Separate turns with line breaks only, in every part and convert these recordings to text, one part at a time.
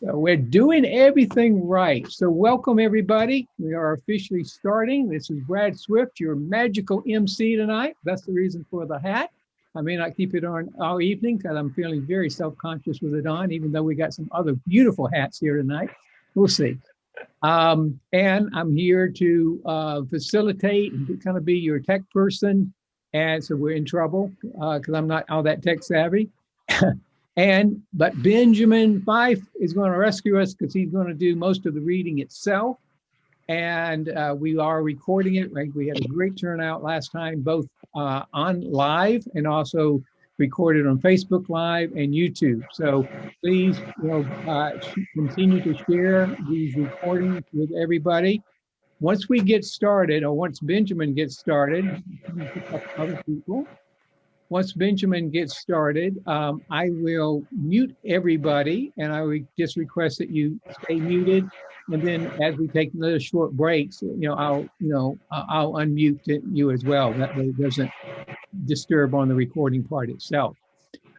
So we're doing everything right. So welcome everybody. We are officially starting. This is Brad Swift, your magical MC tonight. That's the reason for the hat. I may not keep it on all evening because I'm feeling very self-conscious with it on, even though we got some other beautiful hats here tonight. We'll see. And I'm here to facilitate and kind of be your tech person. And so we're in trouble because I'm not all that tech savvy. But Benjamin Fife is going to rescue us because he's going to do most of the reading itself. And we are recording it. Right? We had a great turnout last time, both on live and also recorded on Facebook Live and YouTube. So please, continue to share these recordings with everybody. Once we get started, or once Benjamin gets started, other people. Once Benjamin gets started, I will mute everybody, and I would just request that you stay muted. And then, as we take little short breaks, I'll unmute you as well. That way, it doesn't disturb on the recording part itself.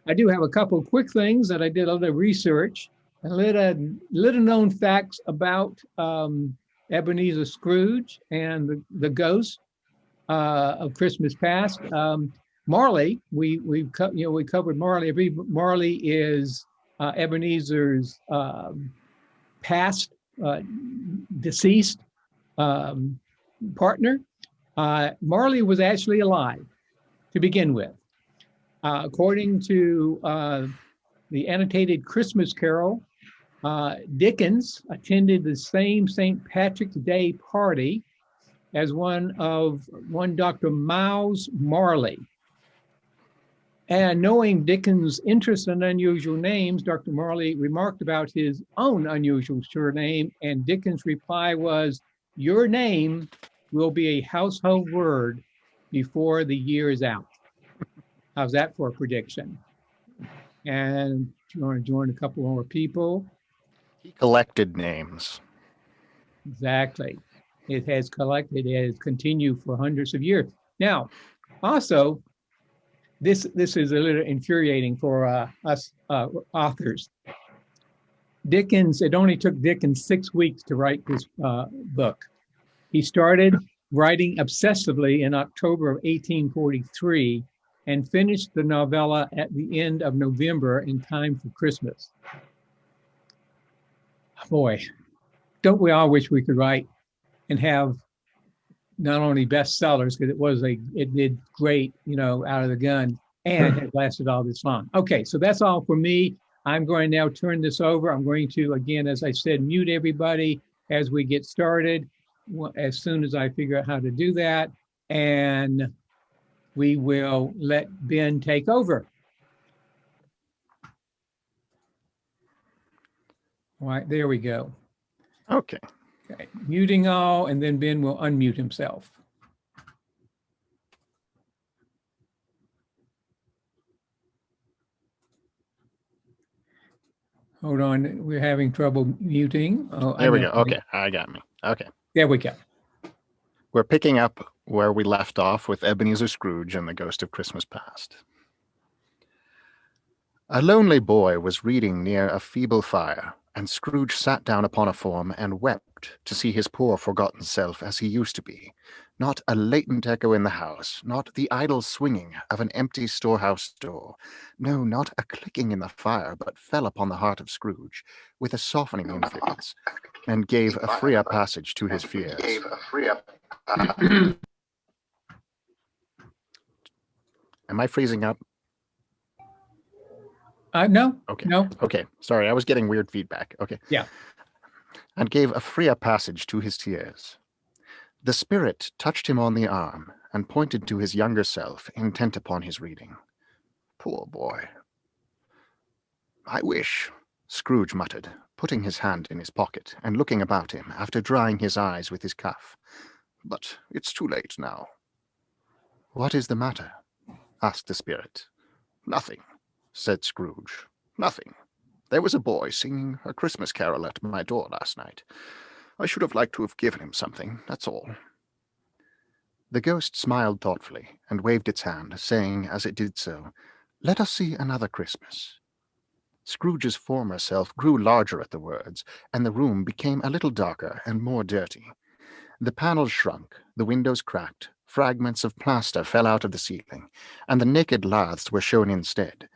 I do have a couple of quick things that I did a little research, a little known facts about Ebenezer Scrooge and the ghost of Christmas Past. Marley, we covered Marley. Marley is Ebenezer's past deceased partner. Marley was actually alive to begin with. According to the annotated Christmas Carol, Dickens attended the same St. Patrick's Day party as one Dr. Miles Marley. And knowing Dickens' interest in unusual names, Dr. Marley remarked about his own unusual surname, and Dickens' reply was, "Your name will be a household word before the year is out." How's that for a prediction? And you want to join a couple more people?
He collected names.
Exactly. It has continued for hundreds of years. Now, also, this is a little infuriating for us authors. It only took Dickens 6 weeks to write this book. He started writing obsessively in October of 1843 and finished the novella at the end of November in time for Christmas. Boy, don't we all wish we could write and have not only bestsellers, because it did great, out of the gun, and it lasted all this long. Okay, so that's all for me. I'm going to now turn this over. I'm going to, again, as I said, mute everybody as we get started, as soon as I figure out how to do that, and we will let Ben take over. All right, there we go.
Okay.
Okay, muting all, and then Ben will unmute himself. Hold on, we're having trouble muting.
Oh, there we go. Okay, I got me. Okay.
There we go.
We're picking up where we left off with Ebenezer Scrooge and the Ghost of Christmas Past. A lonely boy was reading near a feeble fire, and Scrooge sat down upon a form and wept to see his poor forgotten self as he used to be. Not a latent echo in the house, not the idle swinging of an empty storehouse door, no, not a clicking in the fire, but fell upon the heart of Scrooge with a softening influence, and gave a freer passage to his fears. Am I freezing up?
No.
Okay.
No.
Okay. Sorry, I was getting weird feedback. Okay.
Yeah.
And gave a freer passage to his tears. The spirit touched him on the arm and pointed to his younger self, intent upon his reading. Poor boy. I wish, Scrooge muttered, putting his hand in his pocket and looking about him after drying his eyes with his cuff. But it's too late now. What is the matter? Asked the spirit. Nothing, said Scrooge. Nothing. There was a boy singing a Christmas carol at my door last night. I should have liked to have given him something, that's all. The ghost smiled thoughtfully and waved its hand, saying as it did so, Let us see another Christmas. Scrooge's former self grew larger at the words, and the room became a little darker and more dirty. The panels shrunk, the windows cracked, fragments of plaster fell out of the ceiling, and the naked laths were shown instead.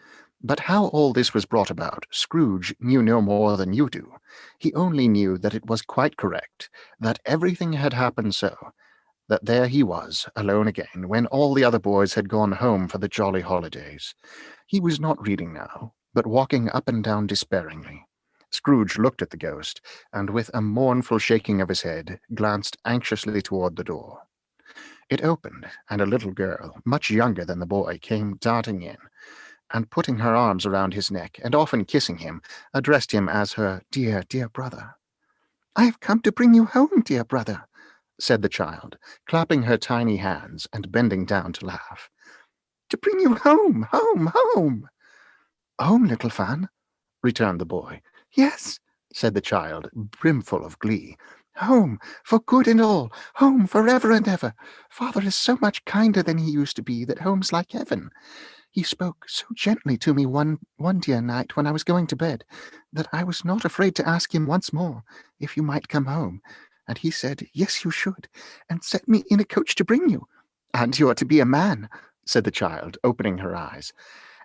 But how all this was brought about, Scrooge knew no more than you do. He only knew that it was quite correct, that everything had happened so, that there he was, alone again, when all the other boys had gone home for the jolly holidays. He was not reading now, but walking up and down despairingly. Scrooge looked at the ghost, and with a mournful shaking of his head, glanced anxiously toward the door. It opened, and a little girl, much younger than the boy, came darting in, and putting her arms around his neck, and often kissing him, addressed him as her dear, dear brother. "I have come to bring you home, dear brother," said the child, clapping her tiny hands and bending down to laugh. "To bring you home, home, home." "Home, little Fan?" returned the boy. "Yes," said the child, brimful of glee. "Home, for good and all, home for ever and ever. Father is so much kinder than he used to be that home's like heaven. He spoke so gently to me one dear night when I was going to bed, that I was not afraid to ask him once more if you might come home. And he said, yes, you should, and set me in a coach to bring you. And you're to be a man," said the child, opening her eyes,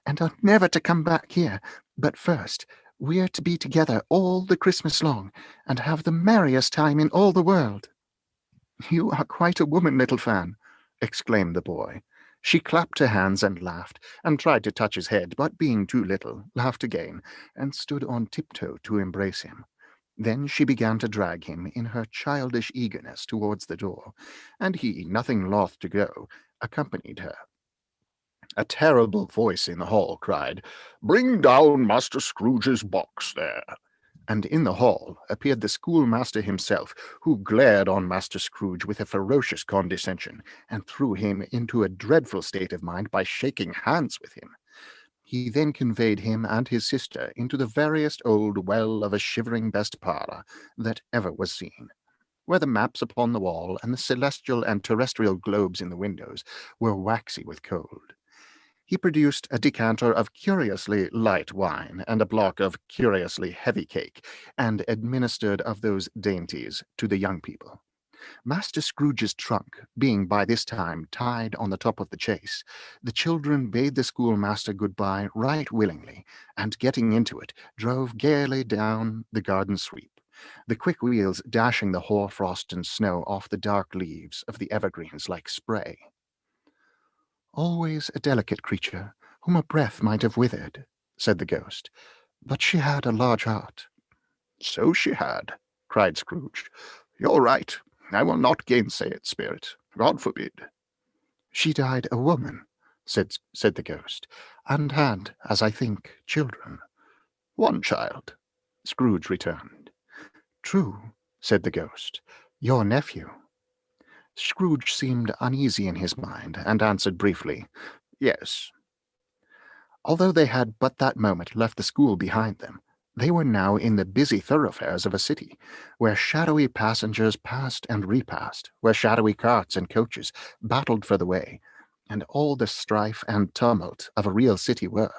"and are never to come back here. But first, we're to be together all the Christmas long, and have the merriest time in all the world." "You are quite a woman, little Fan," exclaimed the boy. She clapped her hands and laughed, and tried to touch his head, but being too little, laughed again, and stood on tiptoe to embrace him. Then she began to drag him in her childish eagerness towards the door, and he, nothing loth to go, accompanied her. A terrible voice in the hall cried, "Bring down Master Scrooge's box there." And in the hall appeared the schoolmaster himself, who glared on Master Scrooge with a ferocious condescension, and threw him into a dreadful state of mind by shaking hands with him. He then conveyed him and his sister into the veriest old well of a shivering best parlour that ever was seen, where the maps upon the wall and the celestial and terrestrial globes in the windows were waxy with cold. He produced a decanter of curiously light wine and a block of curiously heavy cake, and administered of those dainties to the young people. Master Scrooge's trunk being by this time tied on the top of the chaise, the children bade the schoolmaster good-bye right willingly, and getting into it, drove gaily down the garden sweep, the quick wheels dashing the hoar frost and snow off the dark leaves of the evergreens like spray. "Always a delicate creature, whom a breath might have withered," said the ghost, "but she had a large heart." "So she had," cried Scrooge. "You're right. I will not gainsay it, Spirit. God forbid." "She died a woman," said the ghost, "and had, as I think, children." "One child," Scrooge returned. "True," said the ghost. "Your nephew." Scrooge seemed uneasy in his mind, and answered briefly, "Yes." Although they had but that moment left the school behind them, they were now in the busy thoroughfares of a city, where shadowy passengers passed and repassed, where shadowy carts and coaches battled for the way, and all the strife and tumult of a real city were.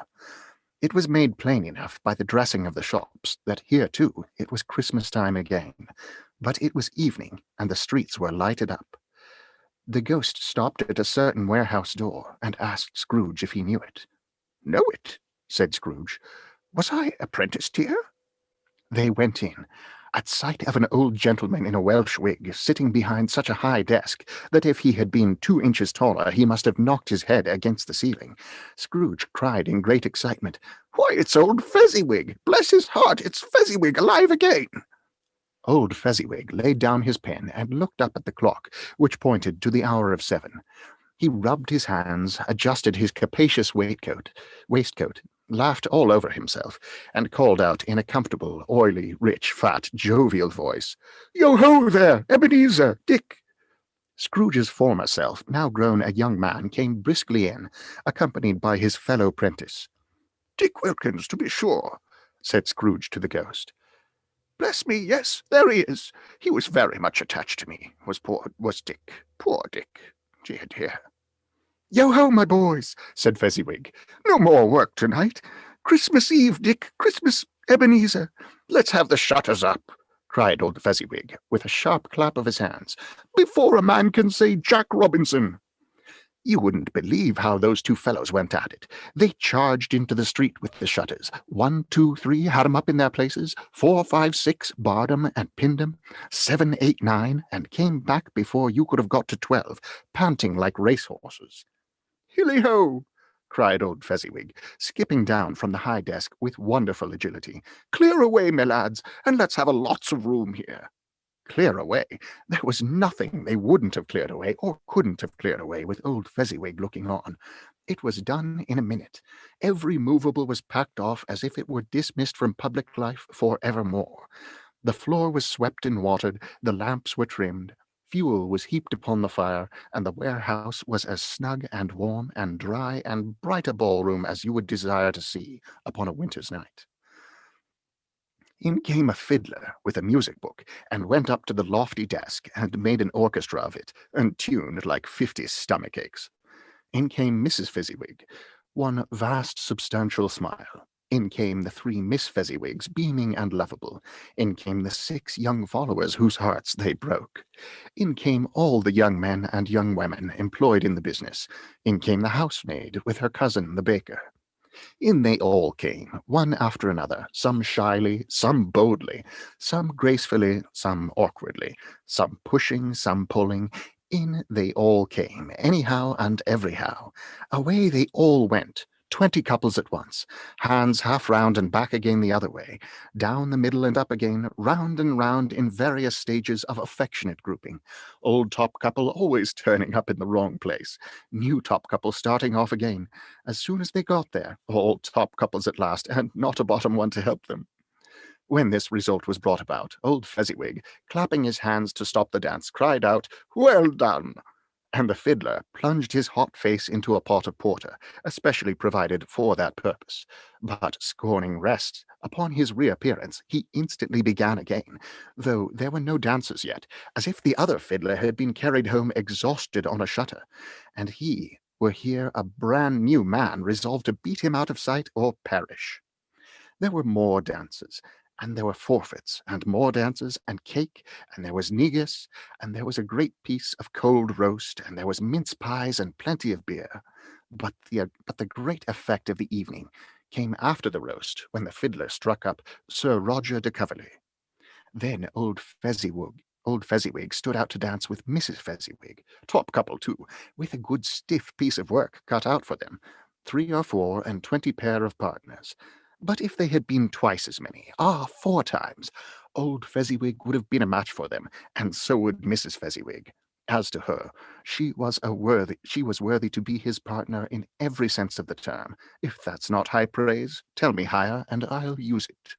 It was made plain enough by the dressing of the shops that here, too, it was Christmas time again, but it was evening, and the streets were lighted up. The ghost stopped at a certain warehouse door, and asked Scrooge if he knew it. "Know it?" said Scrooge. "Was I apprenticed here?" They went in. At sight of an old gentleman in a Welsh wig, sitting behind such a high desk that if he had been 2 inches taller he must have knocked his head against the ceiling, Scrooge cried in great excitement, "Why, it's old Fezziwig! Bless his heart, it's Fezziwig alive again!" Old Fezziwig laid down his pen and looked up at the clock, which pointed to the hour of 7. He rubbed his hands, adjusted his capacious waistcoat, laughed all over himself, and called out in a comfortable, oily, rich, fat, jovial voice, "Yo-ho there, Ebenezer, Dick!" Scrooge's former self, now grown a young man, came briskly in, accompanied by his fellow prentice. "Dick Wilkins, to be sure," said Scrooge to the ghost. "Bless me, yes, there he is. He was very much attached to me, was Dick. Poor Dick. Dear. "Yo-ho, my boys," said Fezziwig. "No more work tonight. Christmas Eve, Dick! Christmas, Ebenezer! Let's have the shutters up!" cried old Fezziwig, with a sharp clap of his hands, "before a man can say Jack Robinson." You wouldn't believe how those two fellows went at it. They charged into the street with the shutters. 1, 2, 3, had 'em up in their places. 4, 5, 6, barred 'em and pinned 'em. 7, 8, 9, and came back before you could have got to 12, panting like racehorses. "Hilly-ho!" cried old Fezziwig, skipping down from the high desk with wonderful agility. "Clear away, my lads, and let's have a lots of room here." Clear away? There was nothing they wouldn't have cleared away, or couldn't have cleared away, with old Fezziwig looking on. It was done in a minute. Every movable was packed off as if it were dismissed from public life for evermore. The floor was swept and watered, the lamps were trimmed, fuel was heaped upon the fire, and the warehouse was as snug and warm and dry and bright a ballroom as you would desire to see upon a winter's night. In came a fiddler with a music book, and went up to the lofty desk, and made an orchestra of it, and tuned like 50 stomach aches. In came Mrs. Fezziwig, one vast substantial smile. In came the 3 Miss Fezziwigs, beaming and lovable. In came the 6 young followers whose hearts they broke. In came all the young men and young women employed in the business. In came the housemaid with her cousin the baker. In they all came, one after another, some shyly, some boldly, some gracefully, some awkwardly, some pushing, some pulling. In they all came, anyhow and everyhow. Away they all went, 20 couples at once, hands half round and back again the other way, down the middle and up again, round and round in various stages of affectionate grouping. Old top couple always turning up in the wrong place, new top couple starting off again. As soon as they got there, all top couples at last, and not a bottom one to help them. When this result was brought about, old Fezziwig, clapping his hands to stop the dance, cried out, "Well done!" And the fiddler plunged his hot face into a pot of porter, especially provided for that purpose. But, scorning rest, upon his reappearance, he instantly began again, though there were no dancers yet, as if the other fiddler had been carried home exhausted on a shutter, and he were here a brand new man resolved to beat him out of sight or perish. There were more dances, and there were forfeits, and more dances, and cake, and there was negus, and there was a great piece of cold roast, and there was mince pies and plenty of beer. But the great effect of the evening came after the roast, when the fiddler struck up Sir Roger de Coverley. Then old Fezziwig stood out to dance with Mrs. Fezziwig, top couple too, with a good stiff piece of work cut out for them, 3 or 4 and 20 pair of partners. But if they had been twice as many, 4 times, old Fezziwig would have been a match for them, and so would Mrs. Fezziwig. As to her, she was worthy to be his partner in every sense of the term. If that's not high praise, tell me higher, and I'll use it.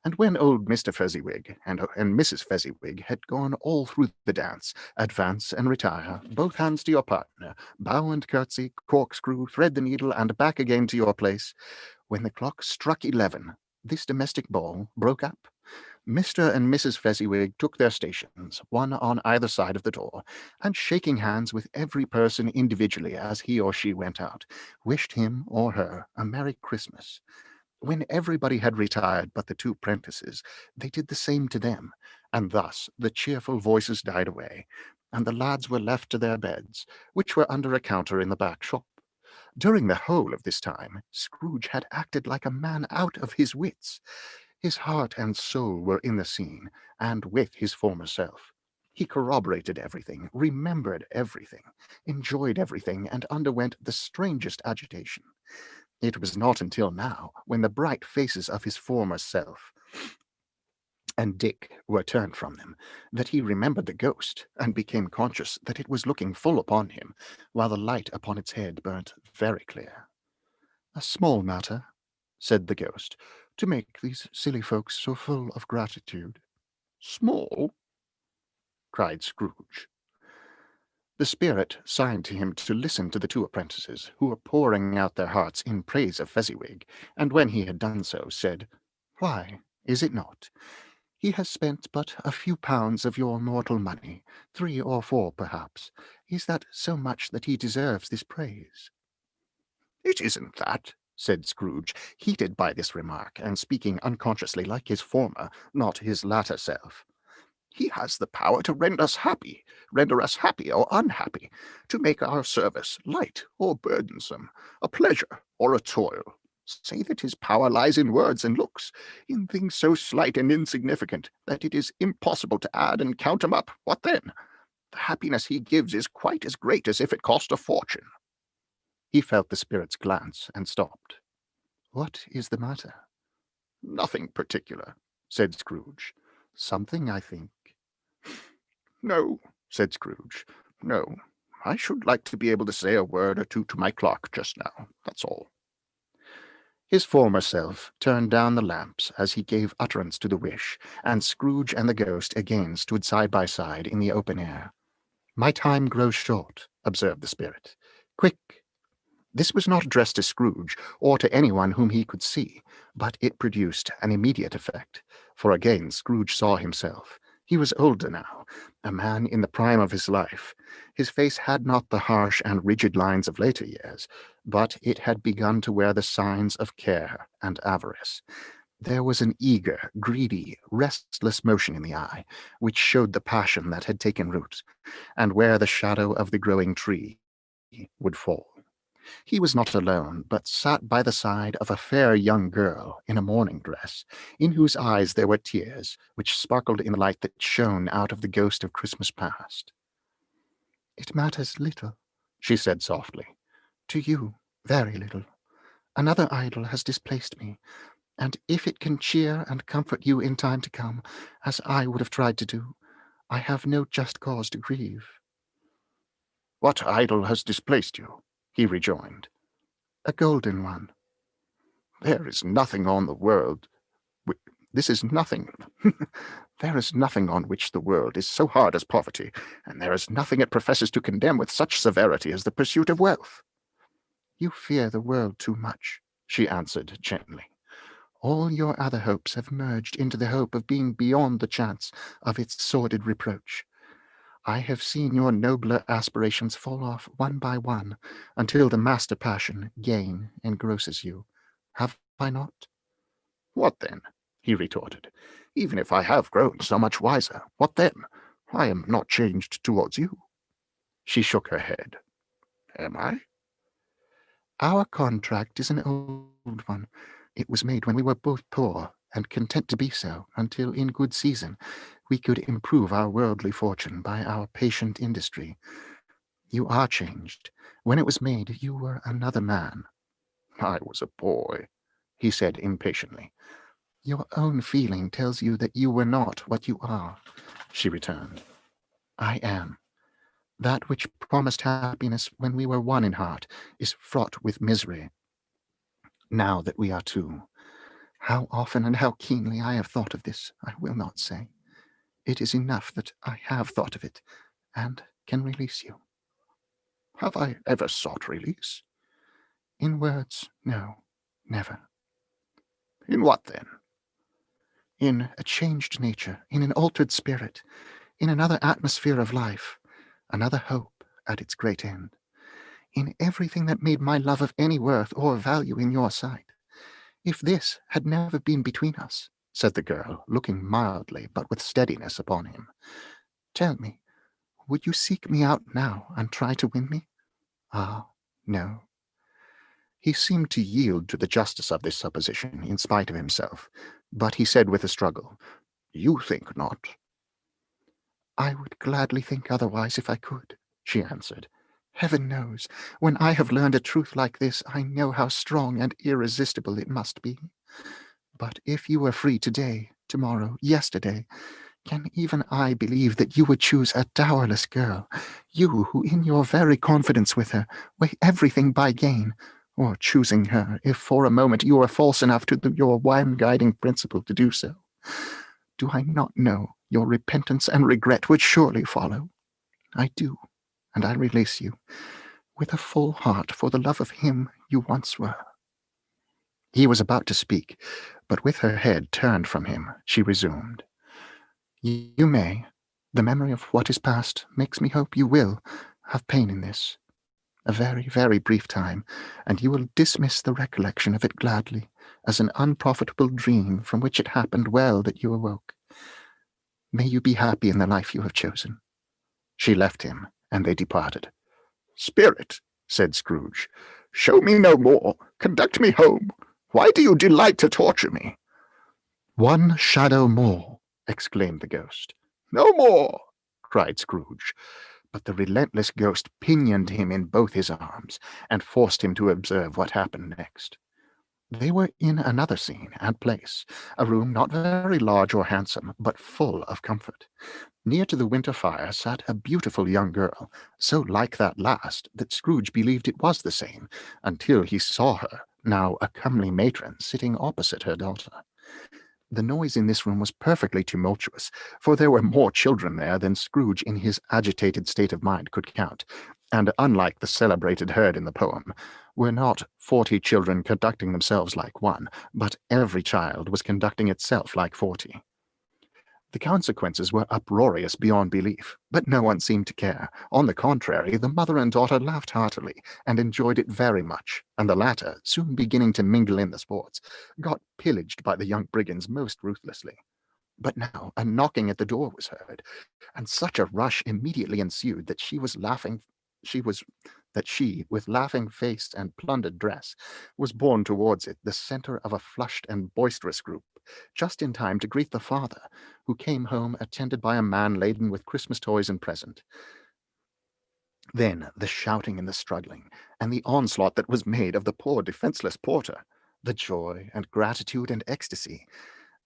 And when old Mr. Fezziwig and Mrs. Fezziwig had gone all through the dance, advance and retire, both hands to your partner, bow and curtsy, corkscrew, thread the needle, and back again to your place, when the clock struck 11, this domestic ball broke up. Mr. and Mrs. Fezziwig took their stations, one on either side of the door, and shaking hands with every person individually as he or she went out, wished him or her a Merry Christmas. When everybody had retired but the 2 prentices, they did the same to them, and thus the cheerful voices died away, and the lads were left to their beds, which were under a counter in the back shop. During the whole of this time, Scrooge had acted like a man out of his wits. His heart and soul were in the scene, and with his former self. He corroborated everything, remembered everything, enjoyed everything, and underwent the strangest agitation. It was not until now, when the bright faces of his former self and Dick were turned from them, that he remembered the ghost, and became conscious that it was looking full upon him, while the light upon its head burnt very clear. "A small matter," said the ghost, "to make these silly folks so full of gratitude." "Small?" cried Scrooge. The spirit signed to him to listen to the 2 apprentices, who were pouring out their hearts in praise of Fezziwig, and when he had done so, said, "Why, is it not? He has spent but a few pounds of your mortal money, 3 or 4 perhaps. Is that so much that he deserves this praise?" "It isn't that," said Scrooge, heated by this remark, and speaking unconsciously like his former, not his latter self. "He has the power to render us happy or unhappy, to make our service light or burdensome, a pleasure or a toil. Say that his power lies in words and looks, in things so slight and insignificant that it is impossible to add and count 'em up. What then? The happiness he gives is quite as great as if it cost a fortune." He felt the spirit's glance and stopped. "What is the matter?" "Nothing particular," said Scrooge. "Something, I think." "No," said Scrooge. "No. I should like to be able to say a word or two to my clerk just now. That's all." His former self turned down the lamps as he gave utterance to the wish, and Scrooge and the ghost again stood side by side in the open air. "My time grows short," observed the spirit. "Quick." This was not addressed to Scrooge, or to anyone whom he could see, but it produced an immediate effect, for again Scrooge saw himself. He was older now, a man in the prime of his life. His face had not the harsh and rigid lines of later years, but it had begun to wear the signs of care and avarice. There was an eager, greedy, restless motion in the eye, which showed the passion that had taken root, and where the shadow of the growing tree would fall. He was not alone, but sat by the side of a fair young girl in a mourning dress, in whose eyes there were tears, which sparkled in the light that shone out of the ghost of Christmas past. "It matters little," she said softly. "To you, very little. Another idol has displaced me, and if it can cheer and comfort you in time to come, as I would have tried to do, I have no just cause to grieve." "What idol has displaced you?" he rejoined. "A golden one." "There is nothing on the world. This is nothing. There is nothing on which the world is so hard as poverty, and there is nothing it professes to condemn with such severity as the pursuit of wealth." "You fear the world too much," she answered gently. "All your other hopes have merged into the hope of being beyond the chance of its sordid reproach. I have seen your nobler aspirations fall off one by one, until the master passion, gain, engrosses you. Have I not?" "What then?" he retorted. "Even if I have grown so much wiser, what then? I am not changed towards you." She shook her head. "Am I?" "Our contract is an old one. It was made when we were both poor, and content to be so, until in good season we could improve our worldly fortune by our patient industry. You are changed. When it was made, you were another man." "I was a boy," he said impatiently. "Your own feeling tells you that you were not what you are," she returned. "I am. That which promised happiness when we were one in heart is fraught with misery now that we are two. How often and how keenly I have thought of this, I will not say. It is enough that I have thought of it, and can release you." "Have I ever sought release?" "In words, no, never." "In what then?" "In a changed nature, in an altered spirit, in another atmosphere of life, another hope at its great end, in everything that made my love of any worth or value in your sight. If this had never been between us," said the girl, looking mildly but with steadiness upon him, "tell me, would you seek me out now and try to win me? Ah, no." He seemed to yield to the justice of this supposition in spite of himself, but he said with a struggle, "You think not." "I would gladly think otherwise if I could," she answered. "Heaven knows, when I have learned a truth like this, I know how strong and irresistible it must be. But if you were free today, tomorrow, yesterday, can even I believe that you would choose a dowerless girl, you who in your very confidence with her weigh everything by gain, or choosing her if for a moment you are false enough to your one guiding principle to do so? Do I not know your repentance and regret would surely follow? I do, and I release you, with a full heart for the love of him you once were." He was about to speak, but with her head turned from him, she resumed. "You may. The memory of what is past makes me hope you will have pain in this. A very, very brief time, and you will dismiss the recollection of it gladly, as an unprofitable dream from which it happened well that you awoke. May you be happy in the life you have chosen." She left him, and they departed. "Spirit," said Scrooge, "show me no more. Conduct me home. Why do you delight to torture me?" "One shadow more," exclaimed the ghost. "No more," cried Scrooge. But the relentless ghost pinioned him in both his arms, and forced him to observe what happened next. They were in another scene and place, a room not very large or handsome, but full of comfort. Near to the winter fire sat a beautiful young girl, so like that last that Scrooge believed it was the same, until he saw her, now a comely matron, sitting opposite her daughter. The noise in this room was perfectly tumultuous, for there were more children there than Scrooge in his agitated state of mind could count, and unlike the celebrated herd in the poem, were not 40 children conducting themselves like one, but every child was conducting itself like 40. The consequences were uproarious beyond belief, but no one seemed to care. On the contrary, the mother and daughter laughed heartily, and enjoyed it very much, and the latter, soon beginning to mingle in the sports, got pillaged by the young brigands most ruthlessly. But now a knocking at the door was heard, and such a rush immediately ensued that she, with laughing face and plundered dress, was borne towards it, the centre of a flushed and boisterous group, just in time to greet the father, who came home attended by a man laden with Christmas toys and present. Then the shouting and the struggling, and the onslaught that was made of the poor defenceless porter, the joy and gratitude and ecstasy,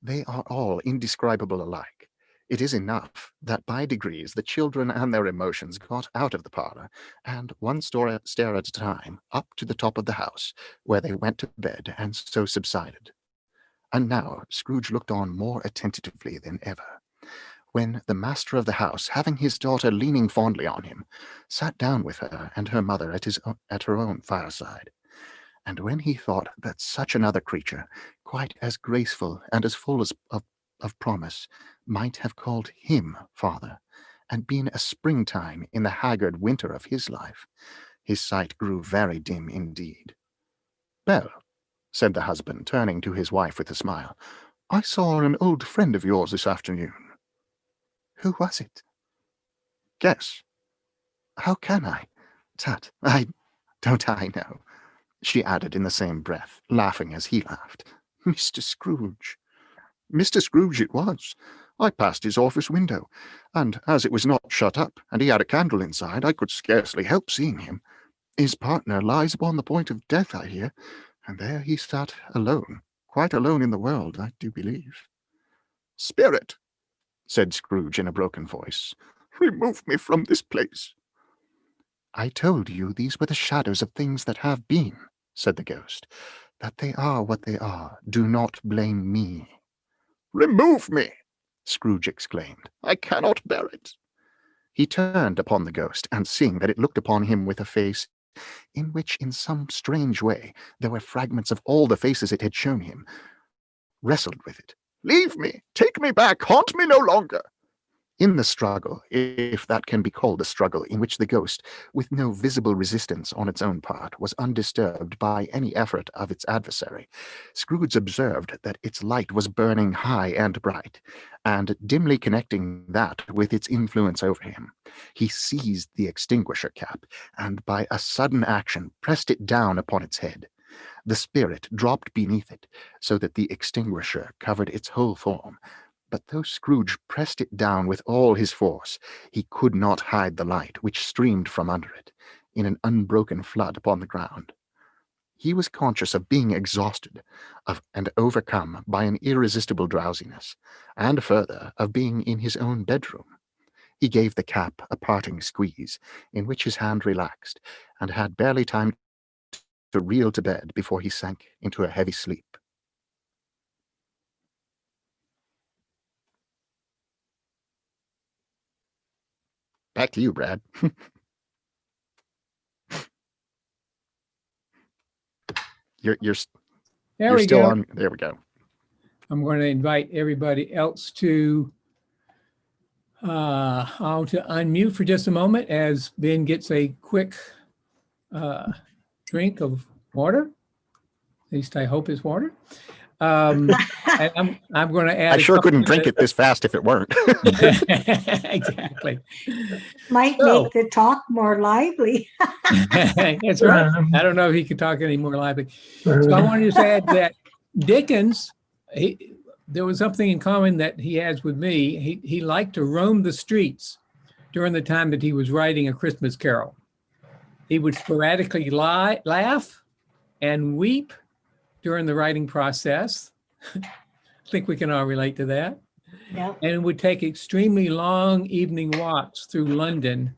they are all indescribable alike. It is enough that by degrees the children and their emotions got out of the parlour, and one stair at a time, up to the top of the house, where they went to bed, and so subsided. And now Scrooge looked on more attentively than ever, when the master of the house, having his daughter leaning fondly on him, sat down with her and her mother at her own fireside. And when he thought that such another creature, quite as graceful and as full of promise, might have called him father, and been a springtime in the haggard winter of his life, his sight grew very dim indeed. "Well," said the husband, turning to his wife with a smile, "I saw an old friend of yours this afternoon." "Who was it?" "Guess." "How can I? Tut, don't I know," she added in the same breath, laughing as he laughed. "Mr. Scrooge." "Mr. Scrooge it was. I passed his office window, and as it was not shut up, and he had a candle inside, I could scarcely help seeing him. His partner lies upon the point of death, I hear, and there he sat alone, quite alone in the world, I do believe." "Spirit," said Scrooge in a broken voice, "remove me from this place." "I told you these were the shadows of things that have been," said the ghost. "That they are what they are. Do not blame me." "Remove me!" Scrooge exclaimed. "I cannot bear it." He turned upon the ghost, and seeing that it looked upon him with a face in which in some strange way there were fragments of all the faces it had shown him, wrestled with it. "Leave me! Take me back! Haunt me no longer!" In the struggle, if that can be called a struggle, in which the ghost, with no visible resistance on its own part, was undisturbed by any effort of its adversary, Scrooge observed that its light was burning high and bright, and dimly connecting that with its influence over him, he seized the extinguisher cap, and by a sudden action pressed it down upon its head. The spirit dropped beneath it, so that the extinguisher covered its whole form. But though Scrooge pressed it down with all his force, he could not hide the light which streamed from under it, in an unbroken flood upon the ground. He was conscious of being exhausted, and overcome by an irresistible drowsiness, and further, of being in his own bedroom. He gave the cap a parting squeeze, in which his hand relaxed, and had barely time to reel to bed before he sank into a heavy sleep. Back to you, Brad. You're
There
you're
we
still
go.
on. There we go.
I'm going to invite everybody else to I'll to unmute for just a moment as Ben gets a quick drink of water. At least I hope it's water. And I'm going to add.
I sure couldn't drink it this fast if it weren't.
Exactly.
Might make the talk more lively.
That's right. I don't know if he could talk any more lively. So I wanted to add that Dickens, there was something in common that he has with me. He liked to roam the streets during the time that he was writing A Christmas Carol. He would sporadically laugh and weep during the writing process. I think we can all relate to that.
Yep.
And would take extremely long evening walks through London,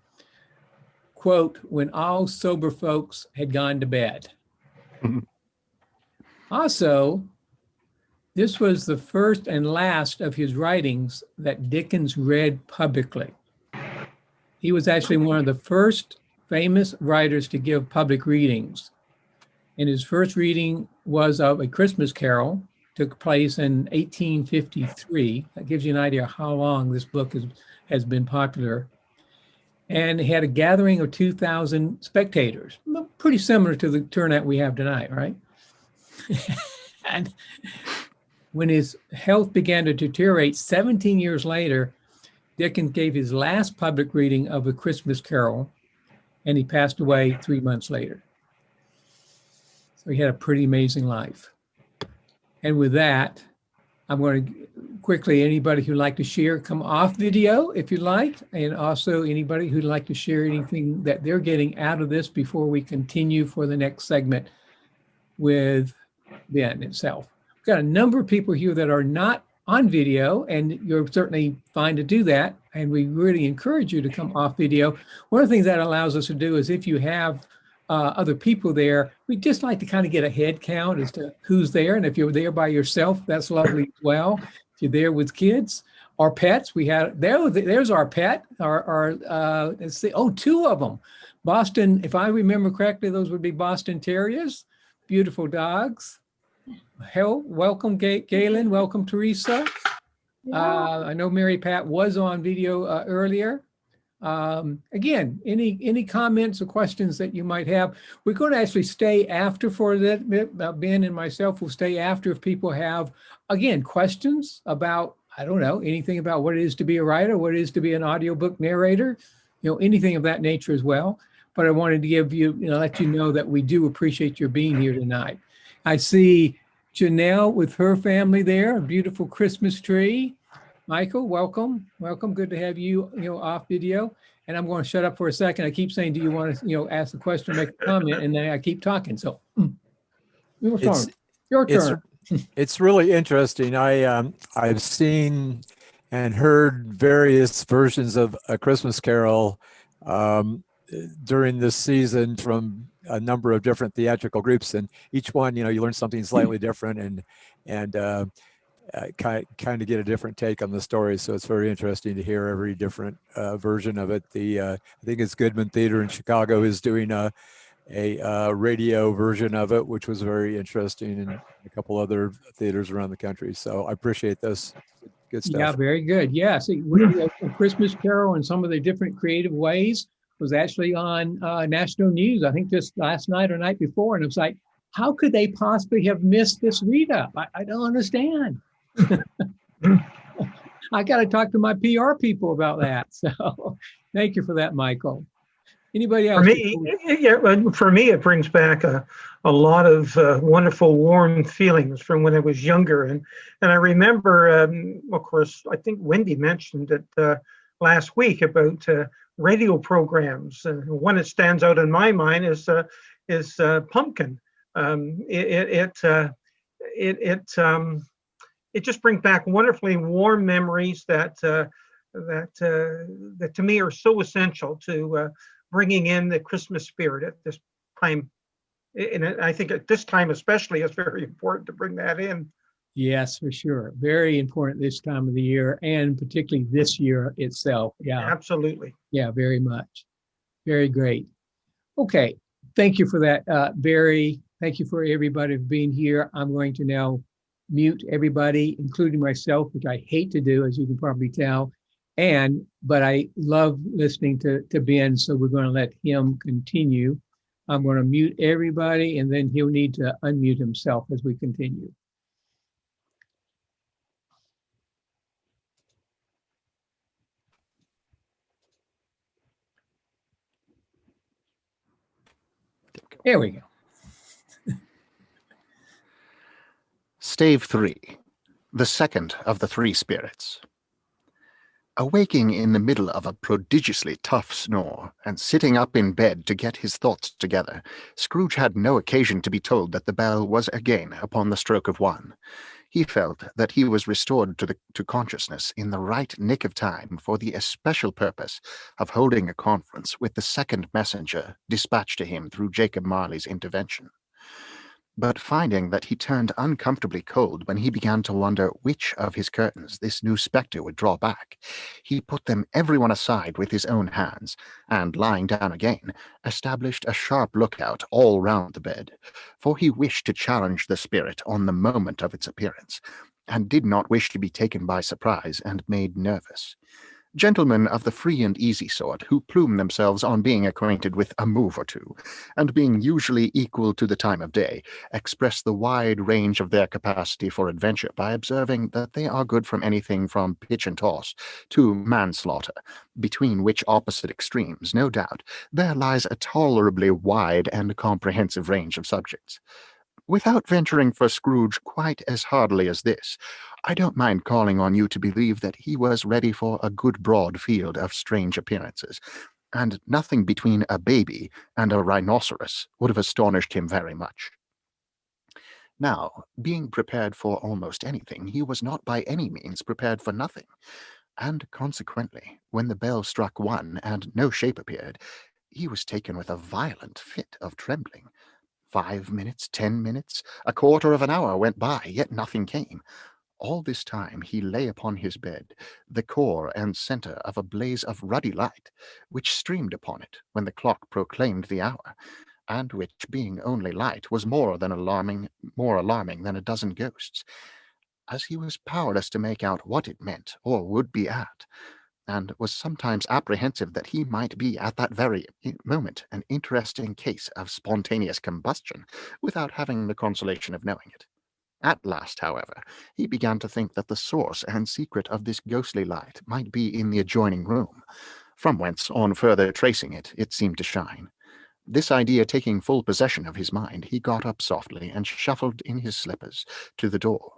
quote, when all sober folks had gone to bed. Also, this was the first and last of his writings that Dickens read publicly. He was actually one of the first famous writers to give public readings. And his first reading was of A Christmas Carol, took place in 1853. That gives you an idea of how long this book has been popular. And it had a gathering of 2,000 spectators, pretty similar to the turnout we have tonight, right? And when his health began to deteriorate 17 years later, Dickens gave his last public reading of A Christmas Carol, and he passed away 3 months later. So he had a pretty amazing life. And with that, I'm going to quickly, anybody who'd like to share, come off video if you'd like, and also anybody who'd like to share anything that they're getting out of this before we continue for the next segment with Ben itself. We've got a number of people here that are not on video, and you're certainly fine to do that. And we really encourage you to come off video. One of the things that allows us to do is if you have other people there, we just like to kind of get a head count as to who's there. And if you're there by yourself, that's lovely as well. If you're there with kids or pets, we had, there's our pet, let's see, two of them. Boston, if I remember correctly, those would be Boston Terriers, beautiful dogs. Welcome, Galen. Welcome, Teresa. I know Mary Pat was on video earlier. Again, any comments or questions that you might have, we're going to actually stay after for that bit. Ben and myself will stay after if people have, again, questions about, I don't know, anything about what it is to be a writer, what it is to be an audiobook narrator, anything of that nature as well. But I wanted to give you, let you know that we do appreciate your being here tonight. I see Janelle with her family there, a beautiful Christmas tree. Michael, welcome. Welcome. Good to have you, off video. And I'm going to shut up for a second. I keep saying, do you want to, ask the question, make a comment, and then I keep talking. So your turn.
It's really interesting. I've seen and heard various versions of A Christmas Carol during this season from a number of different theatrical groups, and each one, you learn something slightly different and kind of get a different take on the story. So it's very interesting to hear every different version of it. I think it's Goodman Theater in Chicago is doing a radio version of it, which was very interesting, and a couple other theaters around the country. So I appreciate this. Good stuff.
Yeah, very good. Yeah, see, A Christmas Carol in some of the different creative ways was actually on national news, I think just last night or night before. And it was like, how could they possibly have missed this Readup? I don't understand. I got to talk to my PR people about that. So thank you for that, Michael. Anybody else?
For me, it brings back a lot of wonderful, warm feelings from when I was younger. And I remember, of course, I think Wendy mentioned it last week about radio programs. One that stands out in my mind is Pumpkin. It just brings back wonderfully warm memories that to me are so essential to bringing in the Christmas spirit at this time. And I think at this time especially, it's very important to bring that in.
Yes, for sure. Very important this time of the year, and particularly this year itself. Yeah,
absolutely.
Yeah, very much. Very great. Okay. Thank you for that, Barry. Thank you for everybody for being here. I'm going to now mute everybody, including myself, which I hate to do, as you can probably tell. But I love listening to Ben, so we're going to let him continue. I'm going to mute everybody, and then he'll need to unmute himself as we continue. There we go.
Stave 3, the second of the three spirits. Awaking in the middle of a prodigiously tough snore, and sitting up in bed to get his thoughts together, Scrooge had no occasion to be told that the bell was again upon the stroke of 1. He felt that he was restored to consciousness in the right nick of time for the especial purpose of holding a conference with the second messenger dispatched to him through Jacob Marley's intervention. But finding that he turned uncomfortably cold when he began to wonder which of his curtains this new spectre would draw back, he put them every one aside with his own hands, and, lying down again, established a sharp lookout all round the bed, for he wished to challenge the spirit on the moment of its appearance, and did not wish to be taken by surprise and made nervous. Gentlemen of the free and easy sort, who plume themselves on being acquainted with a move or two, and being usually equal to the time of day, express the wide range of their capacity for adventure by observing that they are good from anything from pitch and toss to manslaughter, between which opposite extremes, no doubt, there lies a tolerably wide and comprehensive range of subjects. Without venturing for Scrooge quite as hardily as this, I don't mind calling on you to believe that he was ready for a good broad field of strange appearances, and nothing between a baby and a rhinoceros would have astonished him very much. Now, being prepared for almost anything, he was not by any means prepared for nothing, and consequently, when the bell struck 1 and no shape appeared, he was taken with a violent fit of trembling. 5 minutes, 10 minutes, a quarter of an hour went by, yet nothing came. All this time he lay upon his bed, the core and centre of a blaze of ruddy light, which streamed upon it when the clock proclaimed the hour, and which, being only light, was more alarming than a dozen ghosts, as he was powerless to make out what it meant or would be at, and was sometimes apprehensive that he might be at that very moment an interesting case of spontaneous combustion, without having the consolation of knowing it. At last, however, he began to think that the source and secret of this ghostly light might be in the adjoining room, from whence, on further tracing it, it seemed to shine. This idea taking full possession of his mind, he got up softly and shuffled in his slippers to the door.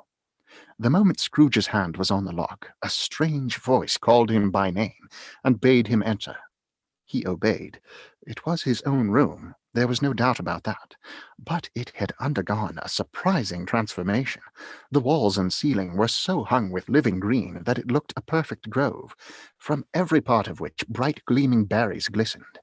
The moment Scrooge's hand was on the lock, a strange voice called him by name, and bade him enter. He obeyed. It was his own room, there was no doubt about that, but it had undergone a surprising transformation. The walls and ceiling were so hung with living green that it looked a perfect grove, from every part of which bright gleaming berries glistened.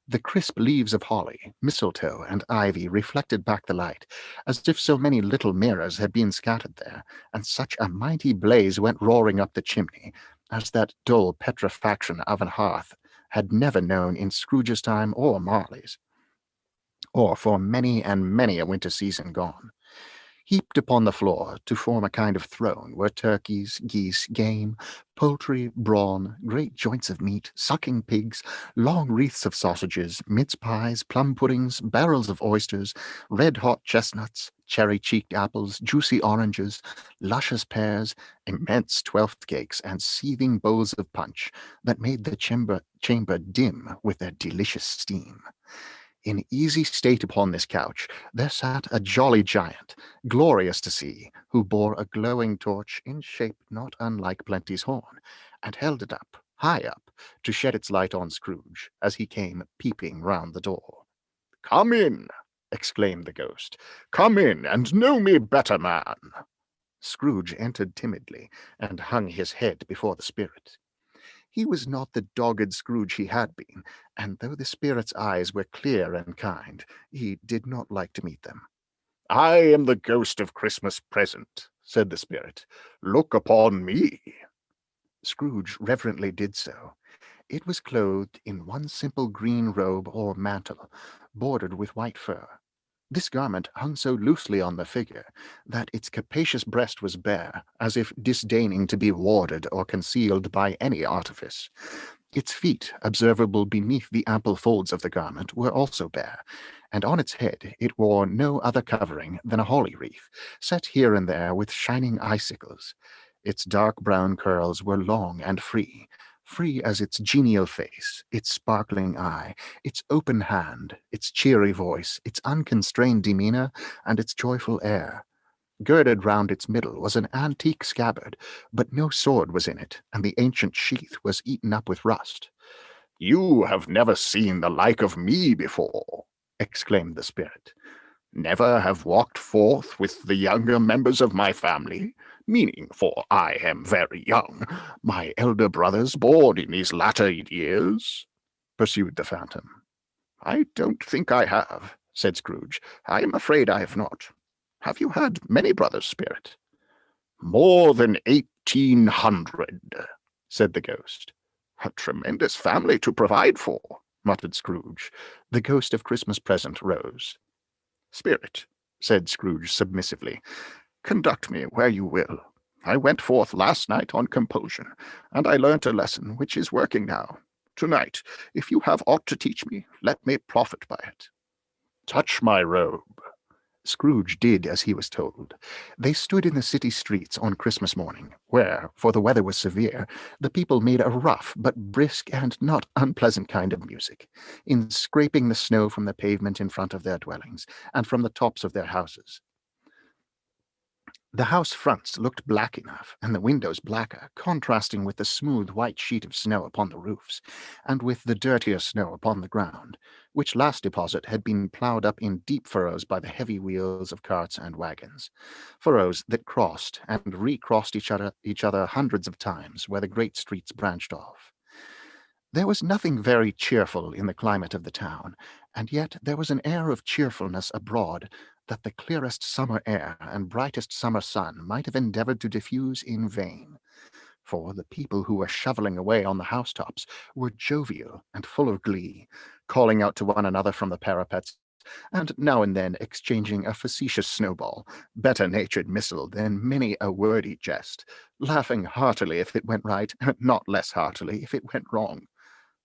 The crisp leaves of holly, mistletoe, and ivy reflected back the light, as if so many little mirrors had been scattered there, and such a mighty blaze went roaring up the chimney, as that dull petrifaction of an hearth had never known in Scrooge's time or Marley's, or for many and many a winter season gone. Heaped upon the floor to form a kind of throne were turkeys, geese, game, poultry, brawn, great joints of meat, sucking pigs, long wreaths of sausages, mince pies, plum puddings, barrels of oysters, red-hot chestnuts, cherry-cheeked apples, juicy oranges, luscious pears, immense twelfth cakes, and seething bowls of punch that made the chamber dim with their delicious steam. In easy state upon this couch there sat a jolly giant, glorious to see, who bore a glowing torch in shape not unlike Plenty's horn, and held it up, high up, to shed its light on Scrooge, as he came peeping round the door. "Come in," exclaimed the ghost. "Come in, and know me better, man." Scrooge entered timidly, and hung his head before the spirit. He was not the dogged Scrooge he had been, and though the spirit's eyes were clear and kind, he did not like to meet them. "I am the ghost of Christmas present," said the spirit. "Look upon me." Scrooge reverently did so. It was clothed in one simple green robe or mantle, bordered with white fur. This garment hung so loosely on the figure that its capacious breast was bare, as if disdaining to be warded or concealed by any artifice. Its feet, observable beneath the ample folds of the garment, were also bare, and on its head it wore no other covering than a holly wreath, set here and there with shining icicles. Its dark brown curls were long and free as its genial face, its sparkling eye, its open hand, its cheery voice, its unconstrained demeanor, and its joyful air. Girded round its middle was an antique scabbard, but no sword was in it, and the ancient sheath was eaten up with rust. "You have never seen the like of me before," exclaimed the spirit. "Never have walked forth with the younger members of my family, meaning, for I am very young, my elder brothers born in these latter years," pursued the phantom. "I don't think I have," said Scrooge. "I am afraid I have not. Have you had many brothers, Spirit?" "More than 1,800, said the ghost. "A tremendous family to provide for," muttered Scrooge. The ghost of Christmas Present rose. "Spirit," said Scrooge submissively, "conduct me where you will. I went forth last night on compulsion, and I learnt a lesson which is working now. Tonight, if you have aught to teach me, let me profit by it." "Touch my robe." Scrooge did as he was told. They stood in the city streets on Christmas morning, where, for the weather was severe, the people made a rough but brisk and not unpleasant kind of music, in scraping the snow from the pavement in front of their dwellings, and from the tops of their houses. The house fronts looked black enough, and the windows blacker, contrasting with the smooth white sheet of snow upon the roofs, and with the dirtier snow upon the ground, which last deposit had been ploughed up in deep furrows by the heavy wheels of carts and wagons, furrows that crossed and recrossed each other hundreds of times where the great streets branched off. There was nothing very cheerful in the climate of the town, and yet there was an air of cheerfulness abroad that the clearest summer air and brightest summer sun might have endeavored to diffuse in vain. For the people who were shoveling away on the housetops were jovial and full of glee, calling out to one another from the parapets, and now and then exchanging a facetious snowball, better-natured missile than many a wordy jest, laughing heartily if it went right, and not less heartily if it went wrong.